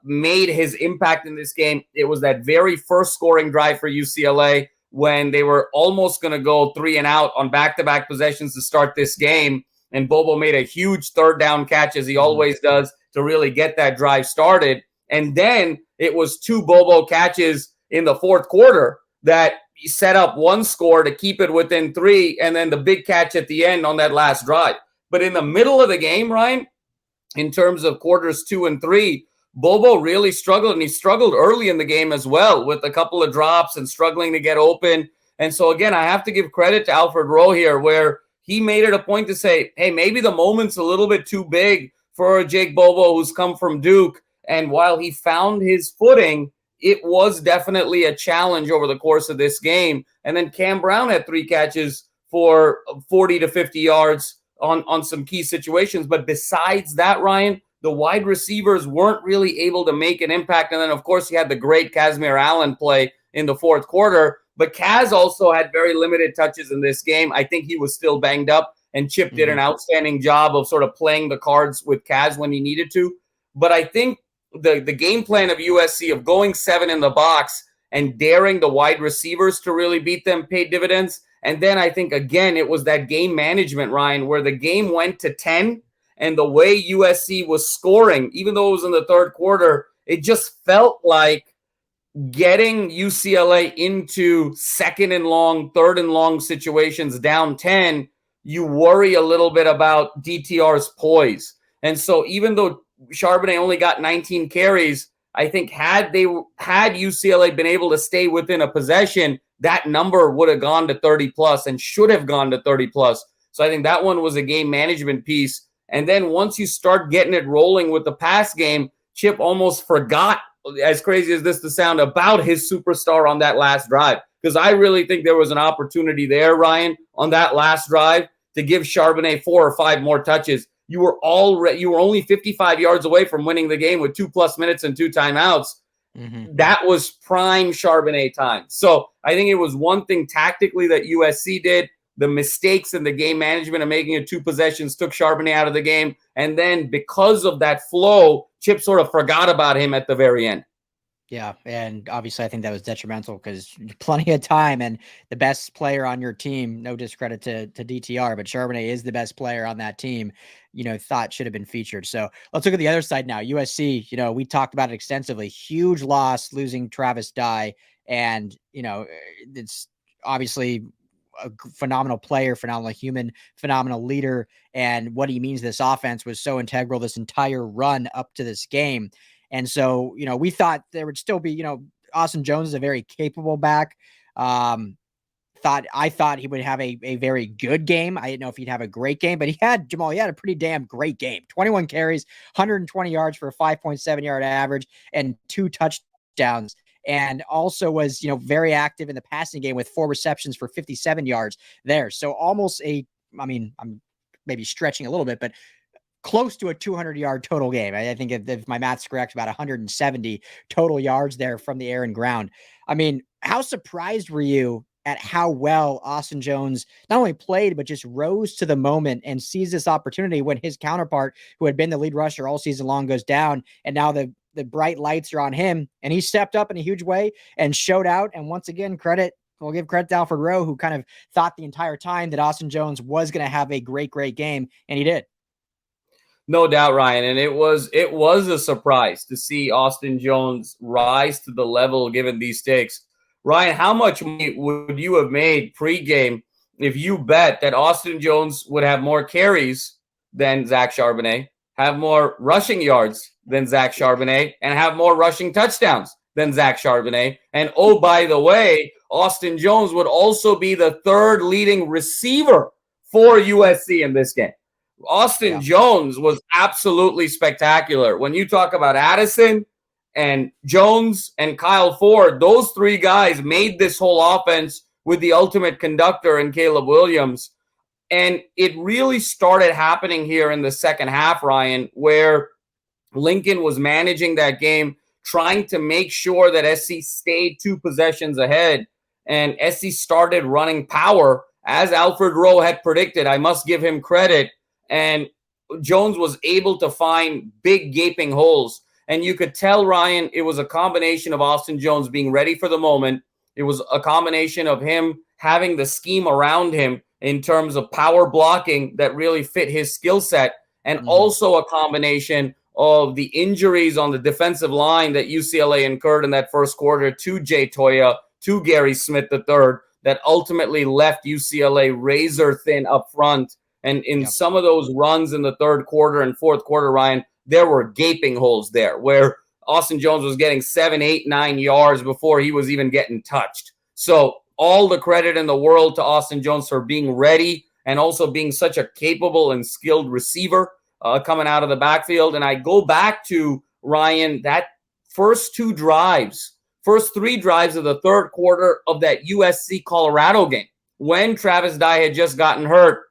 made his impact in this game, it was that very first scoring drive for UCLA when they were almost going to go 3 and out on back-to-back possessions to start this game. And Bobo made a huge 3rd down catch, as he always does, to really get that drive started. And then it was 2 Bobo catches in the 4th quarter that set up one score to keep it within 3, and then the big catch at the end on that last drive. But in the middle of the game, Ryan, in terms of quarters 2 and 3, Bobo really struggled, and he struggled early in the game as well with a couple of drops and struggling to get open. And so, again, I have to give credit to Alfred Rowe here, where he made it a point to say, hey, maybe the moment's a little bit too big for Jake Bobo, who's come from Duke. And while he found his footing, it was definitely a challenge over the course of this game. And then Kam Brown had 3 catches for 40 to 50 yards on some key situations. But besides that, Ryan, the wide receivers weren't really able to make an impact. And then, of course, you had the great Kazmeir Allen play in the fourth quarter. But Kaz also had very limited touches in this game. I think he was still banged up, and Chip did an outstanding job of sort of playing the cards with Kaz when he needed to. But I think the game plan of USC of going 7 in the box and daring the wide receivers to really beat them paid dividends. And then I think, again, it was that game management, Ryan, where the game went to 10, and the way USC was scoring, even though it was in the third quarter, it just felt like getting UCLA into second and long, third and long situations down 10, you worry a little bit about DTR's poise. And so even though Charbonnet only got 19 carries, I think had UCLA been able to stay within a possession, that number would have gone to 30 plus and should have gone to 30 plus. So I think that one was a game management piece. And then once you start getting it rolling with the pass game, Chip almost forgot, as crazy as this to sound, about his superstar on that last drive. Because I really think there was an opportunity there, Ryan, on that last drive to give Charbonnet 4 or 5 more touches. You were only 55 yards away from winning the game with 2+ minutes and 2 timeouts. That was prime Charbonnet time. So I think it was one thing tactically that USC did. The mistakes in the game management of making it 2 possessions took Charbonnet out of the game. And then because of that flow, Chip sort of forgot about him at the very end. Yeah, and obviously I think that was detrimental because plenty of time, and the best player on your team, no discredit to DTR, but Charbonnet is the best player on that team, thought should have been featured. So let's look at the other side now. USC, we talked about it extensively. Huge loss, losing Travis Dye, and, it's obviously a phenomenal player, phenomenal human, phenomenal leader, and what he means to this offense was so integral this entire run up to this game. And so, we thought there would still be, Austin Jones is a very capable back. I thought he would have a very good game. I didn't know if he'd have a great game, but he had a pretty damn great game. 21 carries, 120 yards for a 5.7 yard average and 2 touchdowns. And also was, very active in the passing game with 4 receptions for 57 yards there. So almost I'm maybe stretching a little bit, but close to a 200-yard total game. I think if my math's correct, about 170 total yards there from the air and ground. I mean, how surprised were you at how well Austin Jones not only played, but just rose to the moment and sees this opportunity when his counterpart, who had been the lead rusher all season long, goes down, and now the bright lights are on him, and he stepped up in a huge way and showed out. And once again, we'll give credit to Alfred Rowe, who kind of thought the entire time that Austin Jones was going to have a great game, and he did. No doubt, Ryan. And it was a surprise to see Austin Jones rise to the level given these stakes. Ryan, how much money would you have made pregame if you bet that Austin Jones would have more carries than Zach Charbonnet, have more rushing yards than Zach Charbonnet, and have more rushing touchdowns than Zach Charbonnet? And oh, by the way, Austin Jones would also be the 3rd leading receiver for USC in this game. Austin Jones was absolutely spectacular. When you talk about Addison and Jones and Kyle Ford, those 3 guys made this whole offense with the ultimate conductor in Caleb Williams. And it really started happening here in the second half, Ryan, where Lincoln was managing that game, trying to make sure that SC stayed 2 possessions ahead. And SC started running power, as Alfred Rowe had predicted. I must give him credit. And Jones was able to find big gaping holes. And you could tell, Ryan, it was a combination of Austin Jones being ready for the moment. It was a combination of him having the scheme around him in terms of power blocking that really fit his skill set. And also a combination of the injuries on the defensive line that UCLA incurred in that first quarter to Jay Toya, to Gary Smith III, that ultimately left UCLA razor thin up front. And in some of those runs in the third quarter and fourth quarter, Ryan, there were gaping holes there where Austin Jones was getting 7, 8, 9 yards before he was even getting touched. So all the credit in the world to Austin Jones for being ready and also being such a capable and skilled receiver coming out of the backfield. And I go back to, Ryan, that first 3 drives of the third quarter of that USC Colorado game when Travis Dye had just gotten hurt.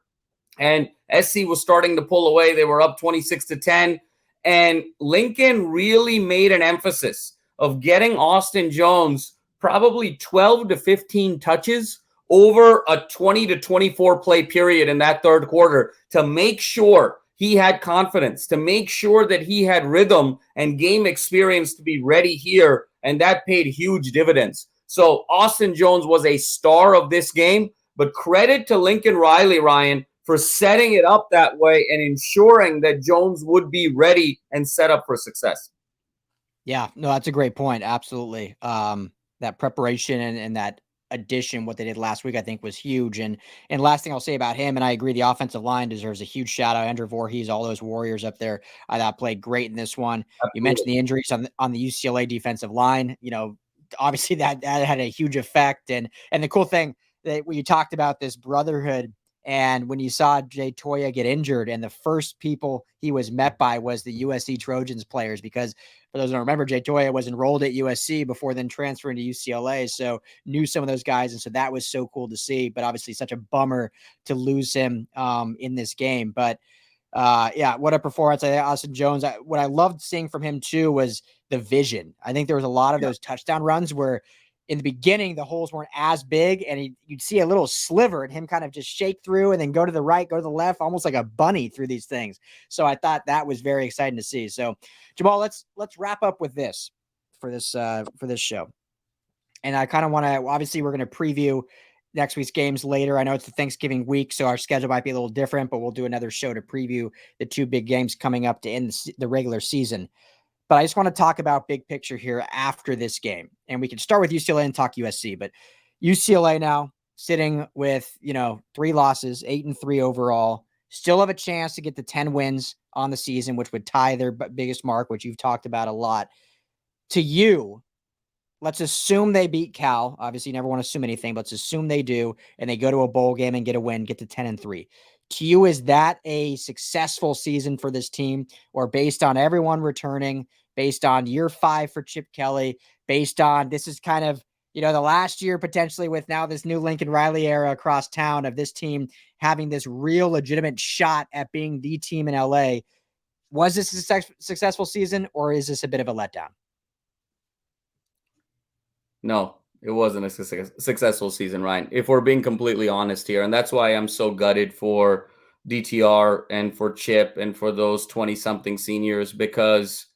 And SC was starting to pull away. They were up 26-10. And Lincoln really made an emphasis of getting Austin Jones probably 12 to 15 touches over a 20 to 24 play period in that third quarter to make sure he had confidence, to make sure that he had rhythm and game experience to be ready here. And that paid huge dividends. So Austin Jones was a star of this game, but credit to Lincoln Riley, Ryan, for setting it up that way and ensuring that Jones would be ready and set up for success. Yeah, no, that's a great point. Absolutely. That preparation and that addition, what they did last week, I think was huge. And last thing I'll say about him, and I agree, the offensive line deserves a huge shout out. Andrew Voorhees, all those Warriors up there, I thought played great in this one. Absolutely. You mentioned the injuries on the UCLA defensive line. You know, obviously that had a huge effect. And the cool thing that when you talked about this brotherhood, and when you saw Jay Toya get injured, and the first people he was met by was the USC Trojans players, because for those who don't remember, Jay Toya was enrolled at USC before then transferring to UCLA, so knew some of those guys, and so that was so cool to see. But obviously, such a bummer to lose him in this game. But yeah, what a performance! Austin Jones. What I loved seeing from him too was the vision. I think there was a lot of those touchdown runs where, in the beginning, the holes weren't as big, and you'd see a little sliver and him kind of just shake through and then go to the right, go to the left, almost like a bunny through these things. So I thought that was very exciting to see. So Jamal, let's wrap up with this for this show. And I kind of want to, obviously we're going to preview next week's games later. I know it's the Thanksgiving week, so our schedule might be a little different, but we'll do another show to preview the two big games coming up to end the regular season. But I just want to talk about big picture here after this game. And we can start with UCLA and talk USC. But UCLA now sitting with, 3 losses, 8-3 overall, still have a chance to get to 10 wins on the season, which would tie their biggest mark, which you've talked about a lot. To you, let's assume they beat Cal. Obviously, you never want to assume anything, but let's assume they do, and they go to a bowl game and get a win, get to 10-3. To you, is that a successful season for this team, or based on everyone returning, based on year 5 for Chip Kelly, based on this is kind of, the last year potentially with now this new Lincoln Riley era across town of this team having this real legitimate shot at being the team in LA? Was this a successful season, or is this a bit of a letdown? No, it wasn't a successful season, Ryan, if we're being completely honest here. And that's why I'm so gutted for DTR and for Chip and for those 20-something seniors, because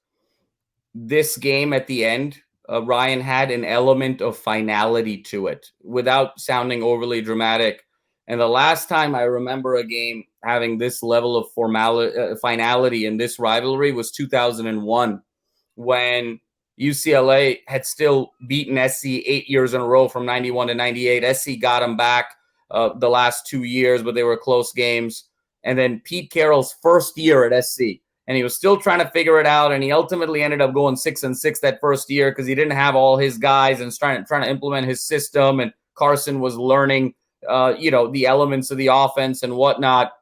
this game at the end, Ryan, had an element of finality to it without sounding overly dramatic. And the last time I remember a game having this level of finality in this rivalry was 2001, when UCLA had still beaten SC 8 years in a row from 91 to 98. SC got them back the last 2 years, but they were close games. And then Pete Carroll's first year at SC, and he was still trying to figure it out, and he ultimately ended up going 6-6 that first year because he didn't have all his guys and trying to implement his system, and Carson was learning, the elements of the offense and whatnot.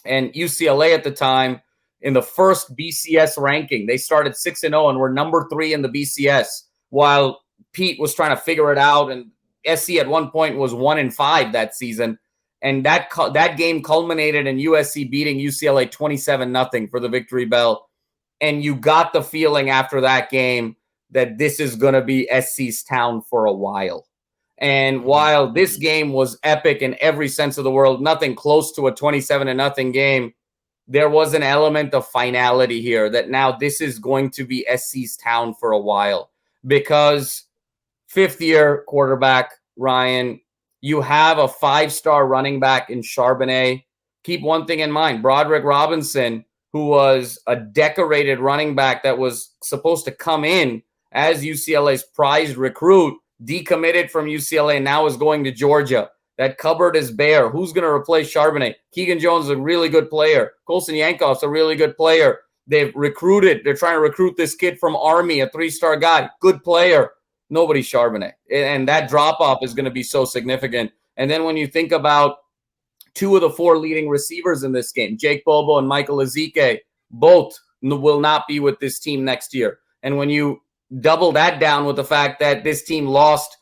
And UCLA at the time, in the first BCS ranking, they started 6-0 and were number 3 in the BCS, while Pete was trying to figure it out, and SC at one point was 1-5 that season. And that game culminated in USC beating UCLA 27-0 for the victory bell. And you got the feeling after that game that this is going to be SC's town for a while. And while this game was epic in every sense of the world, nothing close to a 27-0 game, there was an element of finality here that now this is going to be SC's town for a while. Because 5th-year quarterback, Ryan, you have a 5-star running back in Charbonnet. Keep one thing in mind. Broderick Robinson, who was a decorated running back that was supposed to come in as UCLA's prized recruit, decommitted from UCLA, and now is going to Georgia. That cupboard is bare. Who's going to replace Charbonnet? Keegan Jones is a really good player. Colson Yankov's a really good player. They're trying to recruit this kid from Army, a 3-star guy. Good player. Nobody's Charbonnet. And that drop-off is going to be so significant. And then when you think about 2 of the 4 leading receivers in this game, Jake Bobo and Michael Ezeike, both will not be with this team next year. And when you double that down with the fact that this team lost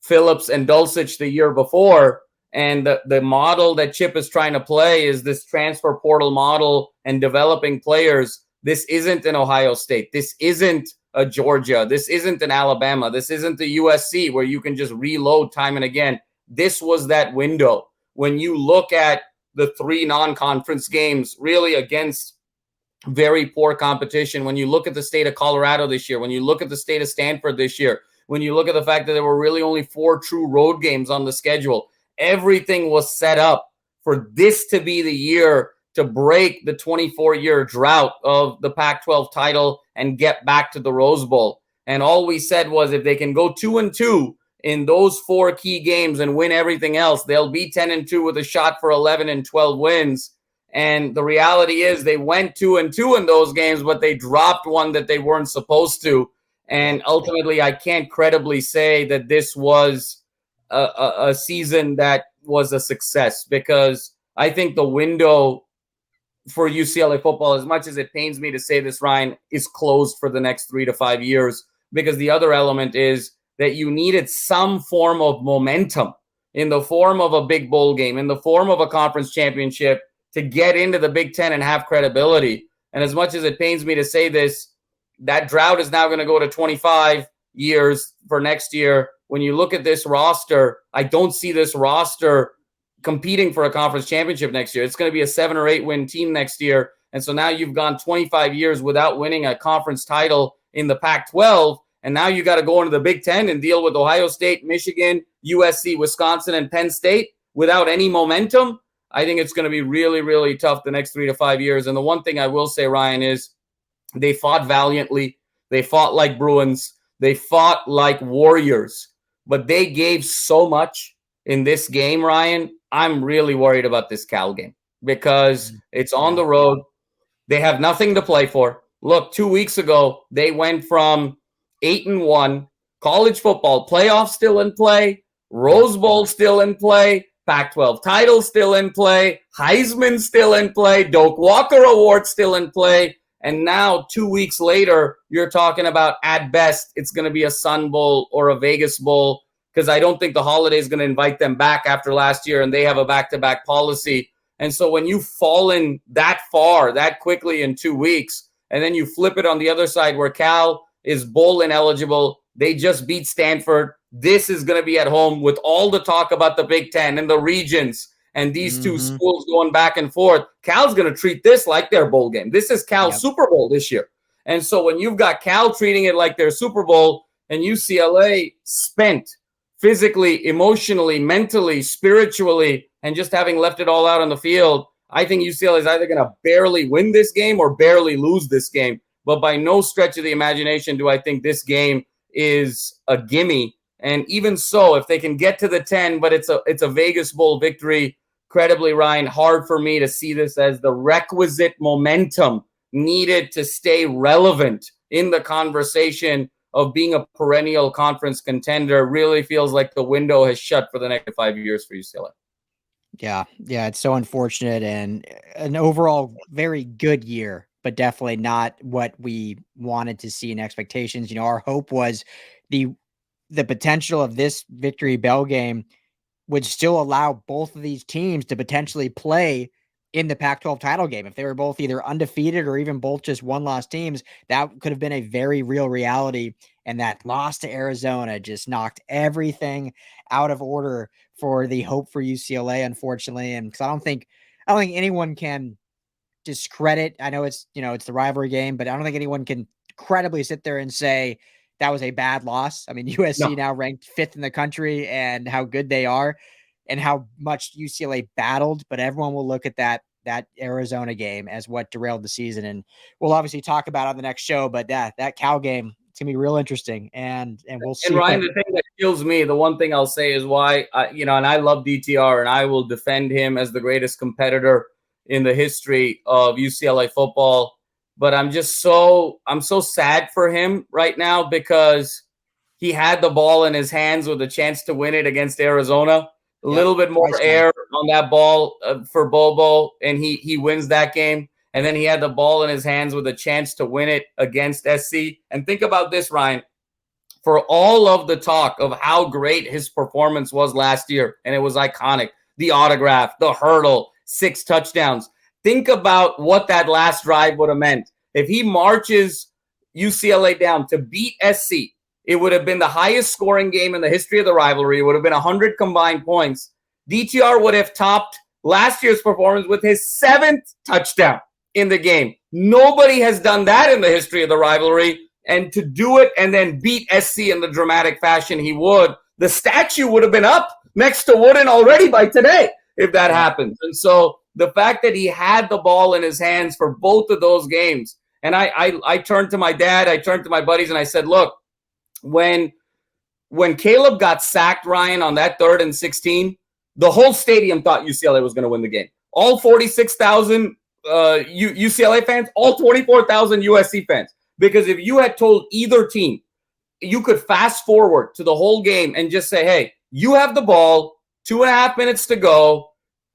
Phillips and Dulcich the year before, and the model that Chip is trying to play is this transfer portal model and developing players, This isn't an Ohio State. This isn't a Georgia. This isn't an Alabama. This isn't the USC where you can just reload time and again. This was that window. When you look at the 3 non-conference games, really against very poor competition, when you look at the state of Colorado this year, when you look at the state of Stanford this year, when you look at the fact that there were really only 4 true road games on the schedule, everything was set up for this to be the year to break the 24-year drought of the Pac-12 title and get back to the Rose Bowl. And all we said was if they can go 2-2 in those 4 key games and win everything else, they'll be 10-2 with a shot for 11 and 12 wins. And the reality is they went 2-2 in those games, but they dropped one that they weren't supposed to. And ultimately, I can't credibly say that this was a season that was a success, because I think the window for UCLA football, as much as it pains me to say this, Ryan, is closed for the next 3 to 5 years, because the other element is that you needed some form of momentum in the form of a big bowl game, in the form of a conference championship, to get into the Big Ten and have credibility. And as much as it pains me to say this, that drought is now going to go to 25 years for next year. When you look at this roster, I don't see this roster competing for a conference championship next year. It's going to be a 7 or 8 win team next year. And so now you've gone 25 years without winning a conference title in the Pac-12. And now you got to go into the Big Ten and deal with Ohio State, Michigan, USC, Wisconsin, and Penn State without any momentum. I think it's going to be really, really tough the next 3 to 5 years. And the one thing I will say, Ryan, is they fought valiantly. They fought like Bruins. They fought like warriors. But they gave so much in this game, Ryan. I'm really worried about this Cal game because it's on the road. They have nothing to play for. Look, 2 weeks ago, they went from 8-1, college football playoff still in play, Rose Bowl still in play, Pac-12 title still in play, Heisman still in play, Doak Walker Award still in play. And now 2 weeks later, you're talking about, at best, it's going to be a Sun Bowl or a Vegas Bowl, because I don't think the Holiday is going to invite them back after last year, and they have a back-to-back policy. And so when you've fallen that far, that quickly in 2 weeks, and then you flip it on the other side where Cal is bowl ineligible, they just beat Stanford. This is going to be at home with all the talk about the Big Ten and the regions and these two schools going back and forth. Cal's going to treat this like their bowl game. This is Cal's Super Bowl this year. And so when you've got Cal treating it like their Super Bowl and UCLA spent physically, emotionally, mentally, spiritually, and just having left it all out on the field, I think UCLA is either going to barely win this game or barely lose this game. But by no stretch of the imagination do I think this game is a gimme. And even so, if they can get to the 10, but it's a Vegas Bowl victory, credibly, Ryan, hard for me to see this as the requisite momentum needed to stay relevant in the conversation of being a perennial conference contender. Really feels like the window has shut for the next 5 years for UCLA. Yeah, it's so unfortunate, and an overall very good year, but definitely not what we wanted to see in expectations. You know, our hope was the potential of this Victory Bell game would still allow both of these teams to potentially play in the Pac-12 title game. If they were both either undefeated or even both just one-loss teams, that could have been a very real reality. And that loss to Arizona just knocked everything out of order for the hope for UCLA, unfortunately. And because I don't think anyone can discredit. I know it's the rivalry game, but I don't think anyone can credibly sit there and say that was a bad loss. I mean, USC now ranked 5th in the country, and how good they are and how much UCLA battled, but everyone will look at that Arizona game as what derailed the season. And we'll obviously talk about it on the next show, but that Cal game, it's gonna be real interesting, and we'll see. And Ryan, the thing that kills me, the one thing I'll say is why, and I love DTR, and I will defend him as the greatest competitor in the history of UCLA football. But I'm so sad for him right now, because he had the ball in his hands with a chance to win it against Arizona. A little bit more air on that ball for Bobo, and he wins that game. And then he had the ball in his hands with a chance to win it against SC. And think about this, Ryan. For all of the talk of how great his performance was last year, and it was iconic, the autograph, the hurdle, 6 touchdowns. Think about what that last drive would have meant. If he marches UCLA down to beat SC, it would have been the highest scoring game in the history of the rivalry. It would have been 100 combined points. DTR would have topped last year's performance with his 7th touchdown in the game. Nobody has done that in the history of the rivalry. And to do it and then beat SC in the dramatic fashion he would, the statue would have been up next to Wooden already by today if that happens. And so the fact that he had the ball in his hands for both of those games, and I turned to my dad, I turned to my buddies, and I said, look, when Caleb got sacked, Ryan, on that 3rd and 16, the whole stadium thought UCLA was going to win the game. All 46,000 UCLA fans, all 24,000 USC fans. Because if you had told either team, you could fast forward to the whole game and just say, hey, you have the ball, 2.5 minutes to go,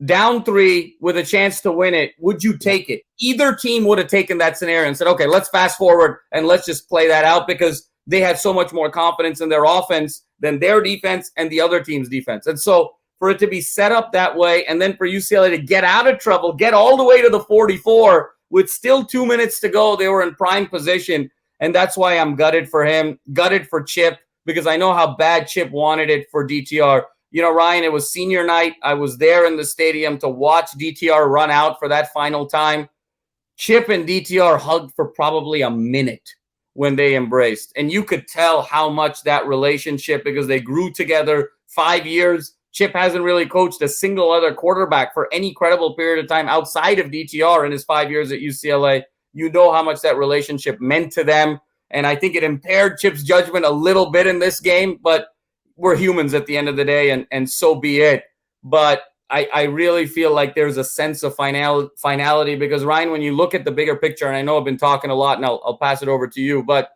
down 3 with a chance to win it, would you take it? Either team would have taken that scenario and said, okay, let's fast forward and let's just play that out, because they had so much more confidence in their offense than their defense and the other team's defense. And so for it to be set up that way, and then for UCLA to get out of trouble, get all the way to the 44 with still 2 minutes to go, they were in prime position. And that's why I'm gutted for him, gutted for Chip, because I know how bad Chip wanted it for DTR. You know, Ryan, it was senior night. I was there in the stadium to watch DTR run out for that final time. Chip and DTR hugged for probably a minute when they embraced. And you could tell how much that relationship, because they grew together 5 years. Chip hasn't really coached a single other quarterback for any credible period of time outside of DTR in his 5 years at UCLA. You know how much that relationship meant to them. And I think it impaired Chip's judgment a little bit in this game, but we're humans at the end of the day, and so be it. But I really feel like there's a sense of finality, because, Ryan, when you look at the bigger picture, and I know I've been talking a lot, and I'll pass it over to you, but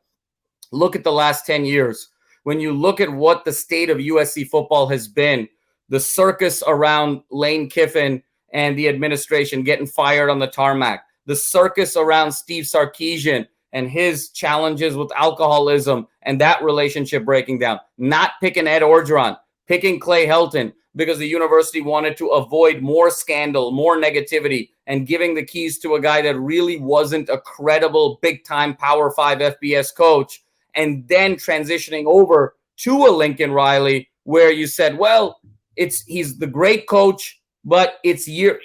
look at the last 10 years. When you look at what the state of USC football has been, the circus around Lane Kiffin and the administration getting fired on the tarmac, the circus around Steve Sarkisian and his challenges with alcoholism and that relationship breaking down, not picking Ed Orgeron, picking Clay Helton because the university wanted to avoid more scandal, more negativity, and giving the keys to a guy that really wasn't a credible big-time Power 5 FBS coach, and then transitioning over to a Lincoln Riley where you said, well, he's the great coach, but it's year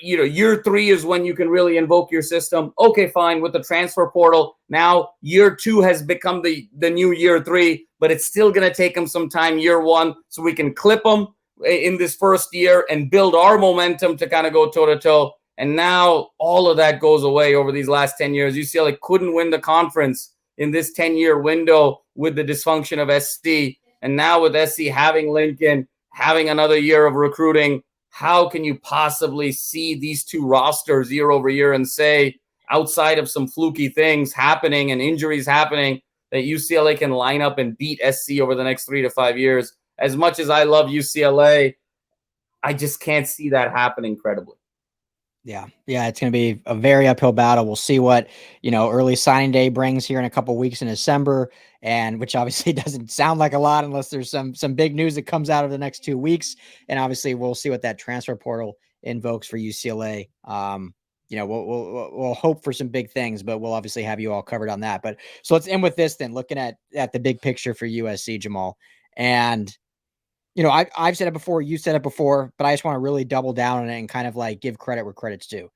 3 is when you can really invoke your system. Okay, fine, with the transfer portal. Now year 2 has become the new year 3, but it's still going to take him some time year 1 so we can clip him in this first year and build our momentum to kind of go toe-to-toe. And now all of that goes away over these last 10 years. UCLA couldn't win the conference in this 10-year window with the dysfunction of SC. And now with SC having Lincoln, having another year of recruiting, how can you possibly see these two rosters year over year and say, outside of some fluky things happening and injuries happening, that UCLA can line up and beat SC over the next 3 to 5 years? As much as I love UCLA, I just can't see that happening credibly. Yeah, it's going to be a very uphill battle. We'll see what, early signing day brings here in a couple weeks in December, and which obviously doesn't sound like a lot unless there's some big news that comes out of the next 2 weeks. And obviously we'll see what that transfer portal invokes for UCLA. We'll hope for some big things, but we'll obviously have you all covered on that. But so let's end with this then, looking at the big picture for USC, Jamal. And I've said it before, you said it before, but I just want to really double down on it and kind of like give credit where credit's due.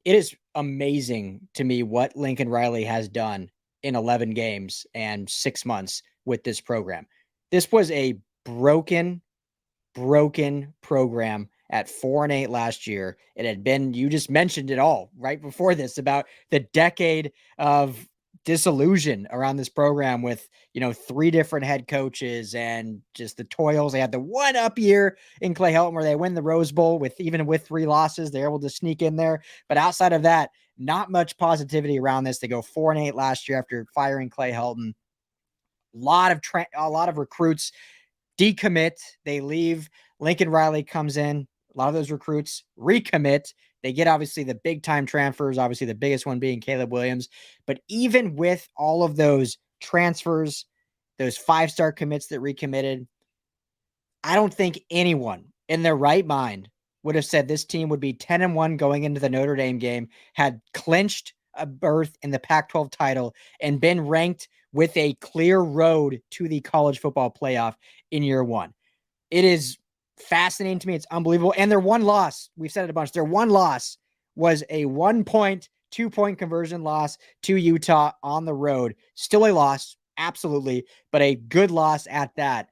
It is amazing to me what Lincoln Riley has done in 11 games and 6 months with this program. This was a broken program at 4-8 last year. It had been, you just mentioned it all right before this, about the decade of disillusion around this program with 3 different head coaches and just the toils. They had the one up year in Clay Helton where they win the Rose Bowl with 3 losses. They're able to sneak in there, but outside of that, not much positivity around this. They go 4-8 last year after firing Clay Helton. A lot of recruits decommit. They leave. Lincoln Riley comes in. A lot of those recruits recommit. They get obviously the big time transfers, obviously the biggest one being Caleb Williams. But even with all of those transfers, those 5-star commits that recommitted, I don't think anyone in their right mind would have said this team would be 10-1 going into the Notre Dame game, had clinched a berth in the Pac-12 title and been ranked with a clear road to the college football playoff in year one. It is fascinating to me. It's unbelievable. And their one loss, we've said it a bunch, their one loss was a 2-point conversion loss to Utah on the road. Still a loss, absolutely, but a good loss at that.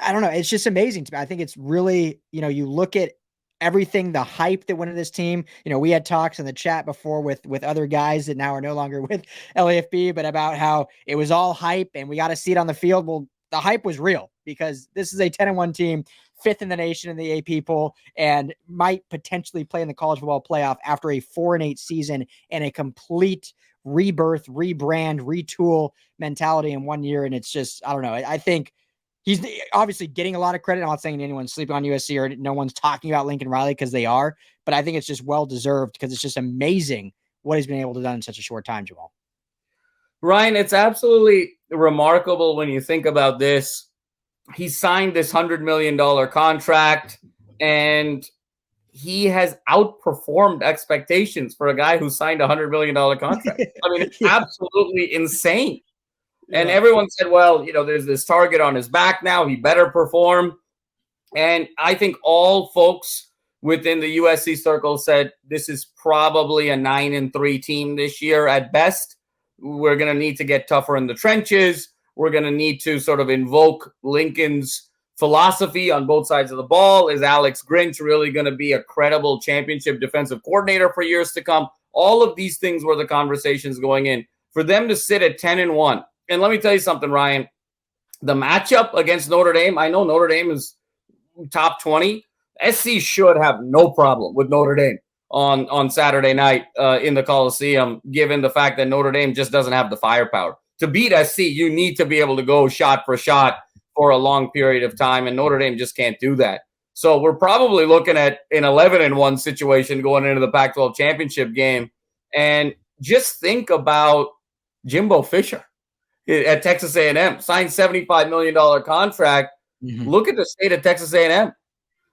I don't know. It's just amazing to me. I think it's really, you look at everything, the hype that went into this team. We had talks in the chat before with other guys that now are no longer with LAFB, but about how it was all hype and we got to see it on the field. Well, the hype was real because this is a 10-1 team, 5th in the nation in the AP poll, and might potentially play in the college football playoff after a 4-8 season and a complete rebirth, rebrand, retool mentality in 1 year. And it's just, I don't know. I think he's obviously getting a lot of credit. I'm not saying anyone's sleeping on USC or no one's talking about Lincoln Riley because they are, but I think it's just well-deserved because it's just amazing what he's been able to do in such a short time, Jamal. Ryan, it's absolutely remarkable when you think about this. He signed this $100 million contract, and he has outperformed expectations for a guy who signed a $100 million contract. I mean, it's absolutely insane. And everyone said, well, there's this target on his back now. He better perform. And I think all folks within the USC circle said this is probably a 9-3 team this year at best. We're going to need to get tougher in the trenches. We're going to need to sort of invoke Lincoln's philosophy on both sides of the ball. Is Alex Grinch really going to be a credible championship defensive coordinator for years to come? All of these things were the conversations going in. For them to sit at 10-1, and let me tell you something, Ryan, the matchup against Notre Dame, I know Notre Dame is top 20. SC should have no problem with Notre Dame on Saturday night in the Coliseum, given the fact that Notre Dame just doesn't have the firepower. To beat SC, you need to be able to go shot for shot for a long period of time, and Notre Dame just can't do that. So we're probably looking at an 11-1 situation going into the Pac-12 championship game. And just think about Jimbo Fisher at Texas A&M, signed $75 million contract. Mm-hmm. Look at the state of Texas A&M.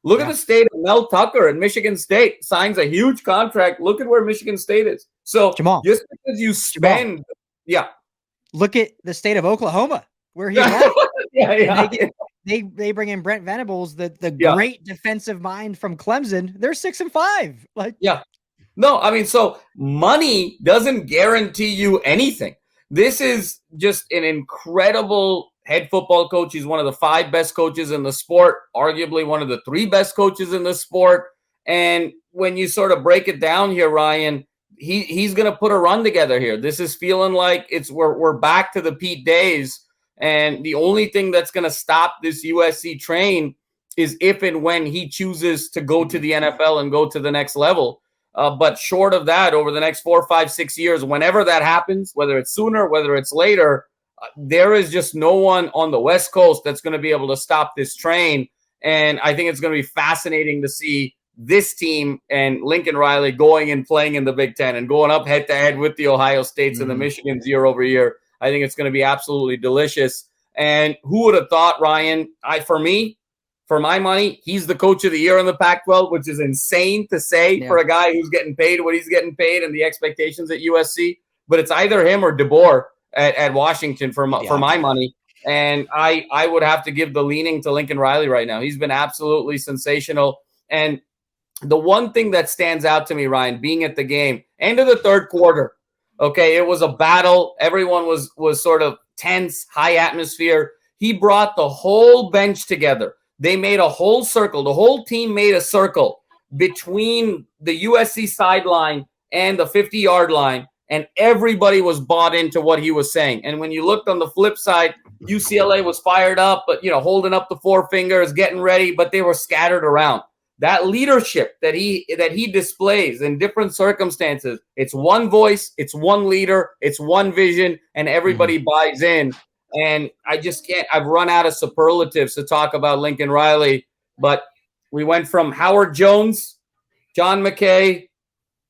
Look at the state of Mel Tucker at Michigan State, signs a huge contract. Look at where Michigan State is. So Jamal, just because you spend, look at the state of Oklahoma, where he's at. They bring in Brent Venables, the great defensive mind from Clemson. They're 6-5. No, I mean, so money doesn't guarantee you anything. This is just an incredible head football coach. He's one of the 5 best coaches in the sport, arguably one of the 3 best coaches in the sport. And when you sort of break it down here, Ryan, he's going to put a run together here. This is feeling like we're back to the Pete days. And the only thing that's going to stop this USC train is if and when he chooses to go to the NFL and go to the next level. But short of that, over the next 4, 5, 6 years, whenever that happens, whether it's sooner, whether it's later, there is just no one on the West Coast that's going to be able to stop this train. And I think it's going to be fascinating to see this team and Lincoln Riley going and playing in the Big Ten and going up head-to-head with the Ohio States and the Michigans year over year. I think it's going to be absolutely delicious. And who would have thought, Ryan, for my money, he's the coach of the year in the Pac-12, which is insane to say for a guy who's getting paid what he's getting paid and the expectations at USC. But it's either him or DeBoer at Washington for my money. And I would have to give the leaning to Lincoln Riley right now. He's been absolutely sensational. And the one thing that stands out to me, Ryan, being at the game, end of the third quarter, okay, it was a battle. Everyone was sort of tense, high atmosphere. He brought the whole bench together. They made a whole circle. The whole team made a circle between the USC sideline and the 50-yard line, and everybody was bought into what he was saying. And when you looked on the flip side, UCLA was fired up, but, holding up the 4 fingers, getting ready, but they were scattered around. That leadership that he displays in different circumstances, it's one voice, it's one leader, it's one vision, and everybody buys in. And I just can't. I've run out of superlatives to talk about Lincoln Riley, but we went from Howard Jones, John McKay,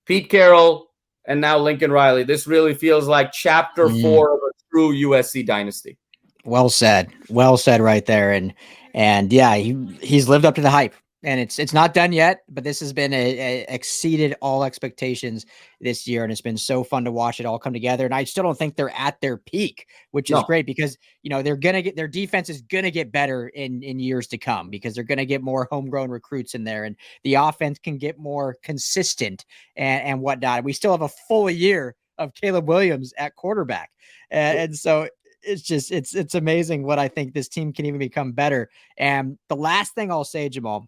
Pete Carroll, and now Lincoln Riley. This really feels like chapter 4 of a true USC dynasty. Well said right there. And yeah, he's lived up to the hype. And it's not done yet, but this has been exceeded all expectations this year, and it's been so fun to watch it all come together. And I still don't think they're at their peak, which is great because they're gonna get their defense is gonna get better in years to come because they're gonna get more homegrown recruits in there, and the offense can get more consistent and whatnot. We still have a full year of Caleb Williams at quarterback, and so it's just it's amazing what I think this team can even become better. And the last thing I'll say, Jamal,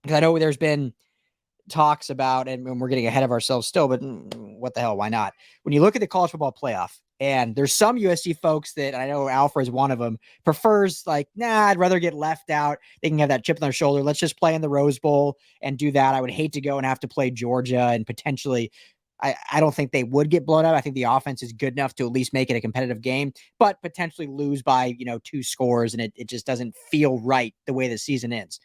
because I know there's been talks about, and we're getting ahead of ourselves still, but what the hell, why not? When you look at the college football playoff, and there's some USC folks that I know Alfred is one of them, prefers like, I'd rather get left out. They can have that chip on their shoulder. Let's just play in the Rose Bowl and do that. I would hate to go and have to play Georgia and potentially, I don't think they would get blown out. I think the offense is good enough to at least make it a competitive game, but potentially lose by, 2 scores. And it just doesn't feel right the way the season ends.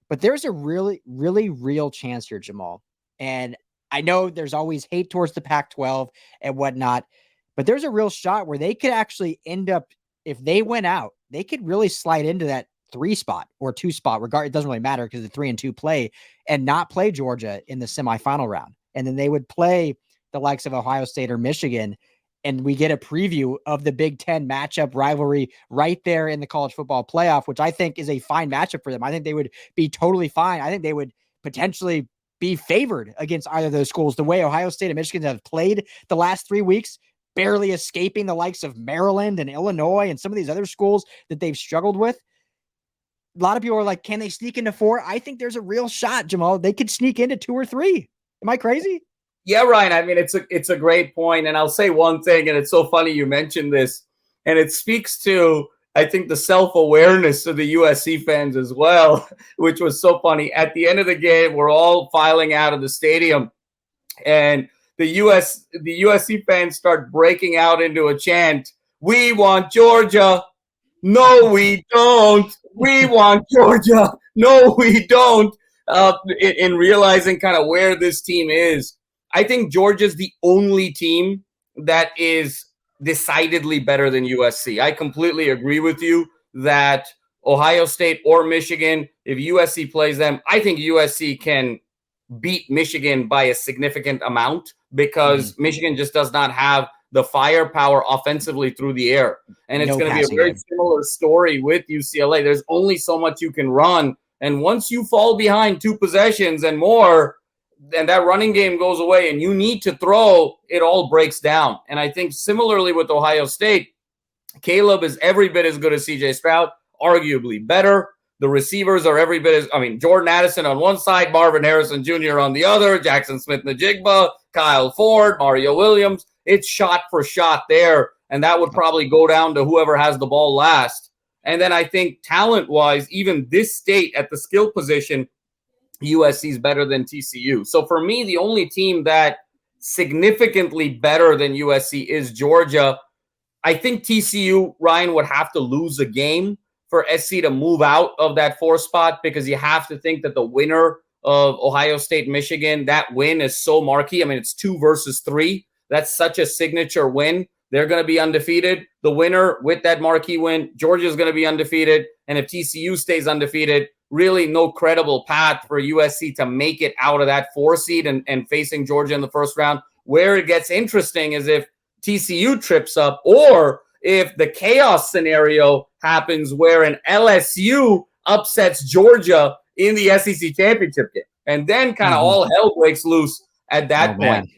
But there's a really, really real chance here, Jamal. And I know there's always hate towards the Pac-12 and whatnot, but there's a real shot where they could actually end up, if they went out, they could really slide into that 3 spot or 2 spot. It doesn't really matter because the 3 and 2 play and not play Georgia in the semifinal round. And then they would play the likes of Ohio State or Michigan. And we get a preview of the Big Ten matchup rivalry right there in the college football playoff, which I think is a fine matchup for them. I think they would be totally fine. I think they would potentially be favored against either of those schools. The way Ohio State and Michigan have played the last 3 weeks, barely escaping the likes of Maryland and Illinois and some of these other schools that they've struggled with. A lot of people are like, can they sneak into 4? I think there's a real shot, Jamal. They could sneak into 2 or 3. Am I crazy? Yeah, Ryan. I mean, it's a great point. And I'll say one thing, and it's so funny you mentioned this, and it speaks to, I think, the self-awareness of the USC fans as well, which was so funny. At the end of the game, we're all filing out of the stadium, and the USC fans start breaking out into a chant, "We want Georgia. No, we don't. We want Georgia. No, we don't." In realizing kind of where this team is. I think Georgia's the only team that is decidedly better than USC. I completely agree with you that Ohio State or Michigan, if USC plays them, I think USC can beat Michigan by a significant amount because Michigan just does not have the firepower offensively through the air. And it's going to be a very similar story with UCLA. There's only so much you can run. And once you fall behind 2 possessions and more, and that running game goes away and you need to throw, it all breaks down. And I think similarly with Ohio State, Caleb is every bit as good as CJ Stroud, arguably better. The receivers are every bit as, Jordan Addison on one side, Marvin Harrison Jr. on the other, Jackson Smith-Njigba, Kyle Ford, Mario Williams. It's shot for shot there. And that would probably go down to whoever has the ball last. And then I think talent-wise, even this state at the skill position, USC is better than TCU. So for me, the only team that significantly better than USC is Georgia. I think TCU, Ryan, would have to lose a game for SC to move out of that 4 spot because you have to think that the winner of Ohio State, Michigan, that win is so marquee. It's 2 versus 3. That's such a signature win. They're going to be undefeated. The winner with that marquee win, Georgia is going to be undefeated. And if TCU stays undefeated, really no credible path for USC to make it out of that 4 seed and facing Georgia in the first round. Where it gets interesting is if TCU trips up or if the chaos scenario happens where an LSU upsets Georgia in the SEC championship game. And then kind of all hell breaks loose at that point. Man.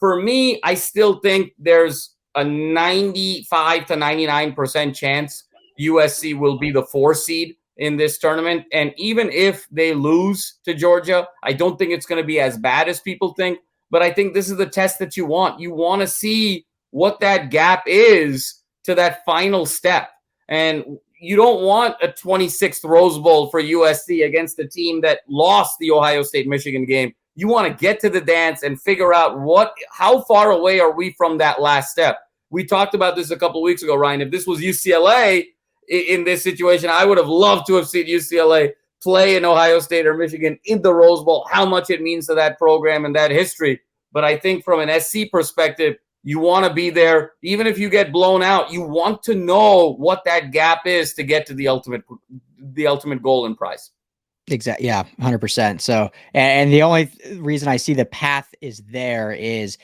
For me, I still think there's a 95 to 99% chance USC will be the 4 seed in this tournament. And even if they lose to Georgia, I don't think it's going to be as bad as people think. But I think this is the test that you want. You want to see what that gap is to that final step. And you don't want a 26th Rose Bowl for USC against a team that lost the Ohio State-Michigan game. You want to get to the dance and figure out how far away are we from that last step. We talked about this a couple of weeks ago, Ryan. If this was UCLA in this situation, I would have loved to have seen UCLA play in Ohio State or Michigan in the Rose Bowl, how much it means to that program and that history. But I think from an SC perspective, you want to be there. Even if you get blown out, you want to know what that gap is to get to the ultimate goal and prize. Exactly. Yeah, 100%. So, and the only reason I see the path is there is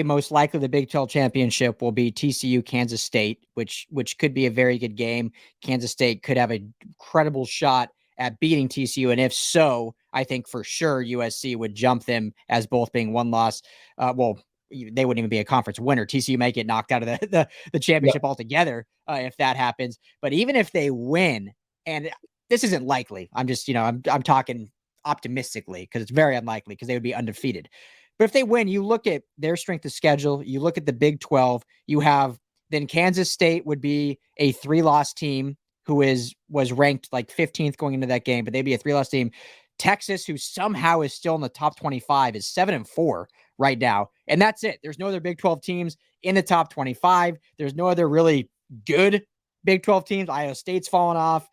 most likely the Big 12 championship will be TCU Kansas State, which could be a very good game. Kansas State could have an incredible shot at beating TCU, and if so, I think for sure USC would jump them as both being one loss. Well, they wouldn't even be a conference winner. TCU might get knocked out of the championship altogether if that happens. But even if they win, and this isn't likely. I'm just, I'm talking optimistically because it's very unlikely because they would be undefeated. But if they win, you look at their strength of schedule, you look at the Big 12, you have then Kansas State would be a 3-loss team who was ranked like 15th going into that game, but they'd be a 3-loss team. Texas, who somehow is still in the top 25, is 7-4 right now. And that's it. There's no other Big 12 teams in the top 25. There's no other really good Big 12 teams. Iowa State's fallen off.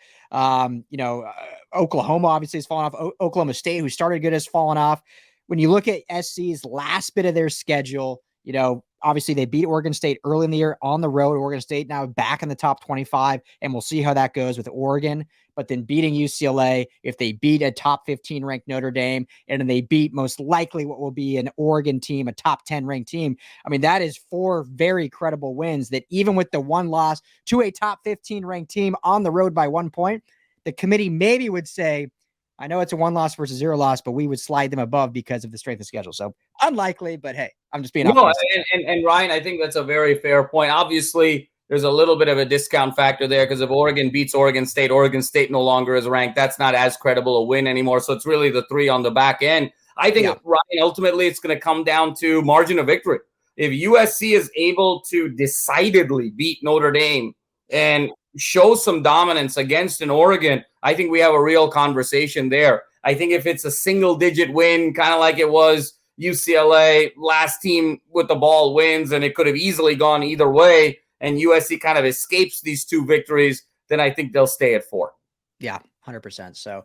Oklahoma obviously has fallen off. Oklahoma State, who started good, has fallen off. When you look at SC's last bit of their schedule, obviously they beat Oregon State early in the year on the road. Oregon State now back in the top 25, and we'll see how that goes with Oregon. But then beating UCLA, if they beat a top 15 ranked Notre Dame, and then they beat most likely what will be an Oregon team, a top 10 ranked team. I mean, that is 4 very credible wins that even with the one loss to a top 15 ranked team on the road by 1 point, the committee maybe would say, I know it's a 1 loss versus 0 loss, but we would slide them above because of the strength of schedule. So unlikely, but hey, I'm just being optimistic. And Ryan, I think that's a very fair point. Obviously, there's a little bit of a discount factor there because if Oregon beats Oregon State no longer is ranked. That's not as credible a win anymore. So it's really the 3 on the back end. I think, Ryan, ultimately it's going to come down to margin of victory. If USC is able to decidedly beat Notre Dame and show some dominance against an Oregon, I think we have a real conversation there. I think if it's a single-digit win, kind of like it was UCLA, last team with the ball wins, and it could have easily gone either way, and USC kind of escapes these 2 victories, then I think they'll stay at 4. Yeah, 100%. So,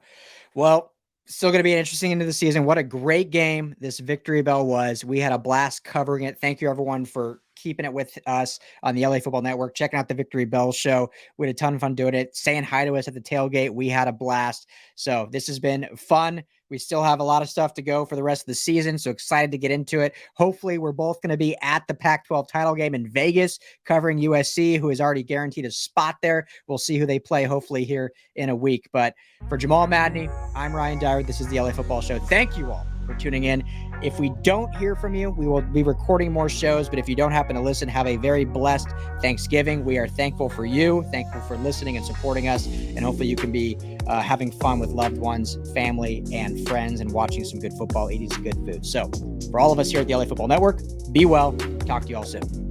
well, still going to be an interesting end of the season. What a great game this Victory Bell was. We had a blast covering it. Thank you, everyone, for keeping it with us on the LA Football Network, checking out the Victory Bell show. We had a ton of fun doing it, saying hi to us at the tailgate. We had a blast. So this has been fun. We still have a lot of stuff to go for the rest of the season, so excited to get into it. Hopefully, we're both going to be at the Pac-12 title game in Vegas, covering USC, who is already guaranteed a spot there. We'll see who they play, hopefully, here in a week. But for Jamal Madney, I'm Ryan Dyer. This is the LA Football Show. Thank you all for tuning in. If we don't hear from you, we will be recording more shows. But if you don't happen to listen, have a very blessed Thanksgiving. We are thankful for you, thankful for listening and supporting us. And hopefully you can be having fun with loved ones, family, and friends, and watching some good football, eating some good food. So for all of us here at the LA Football Network, be well. Talk to you all soon.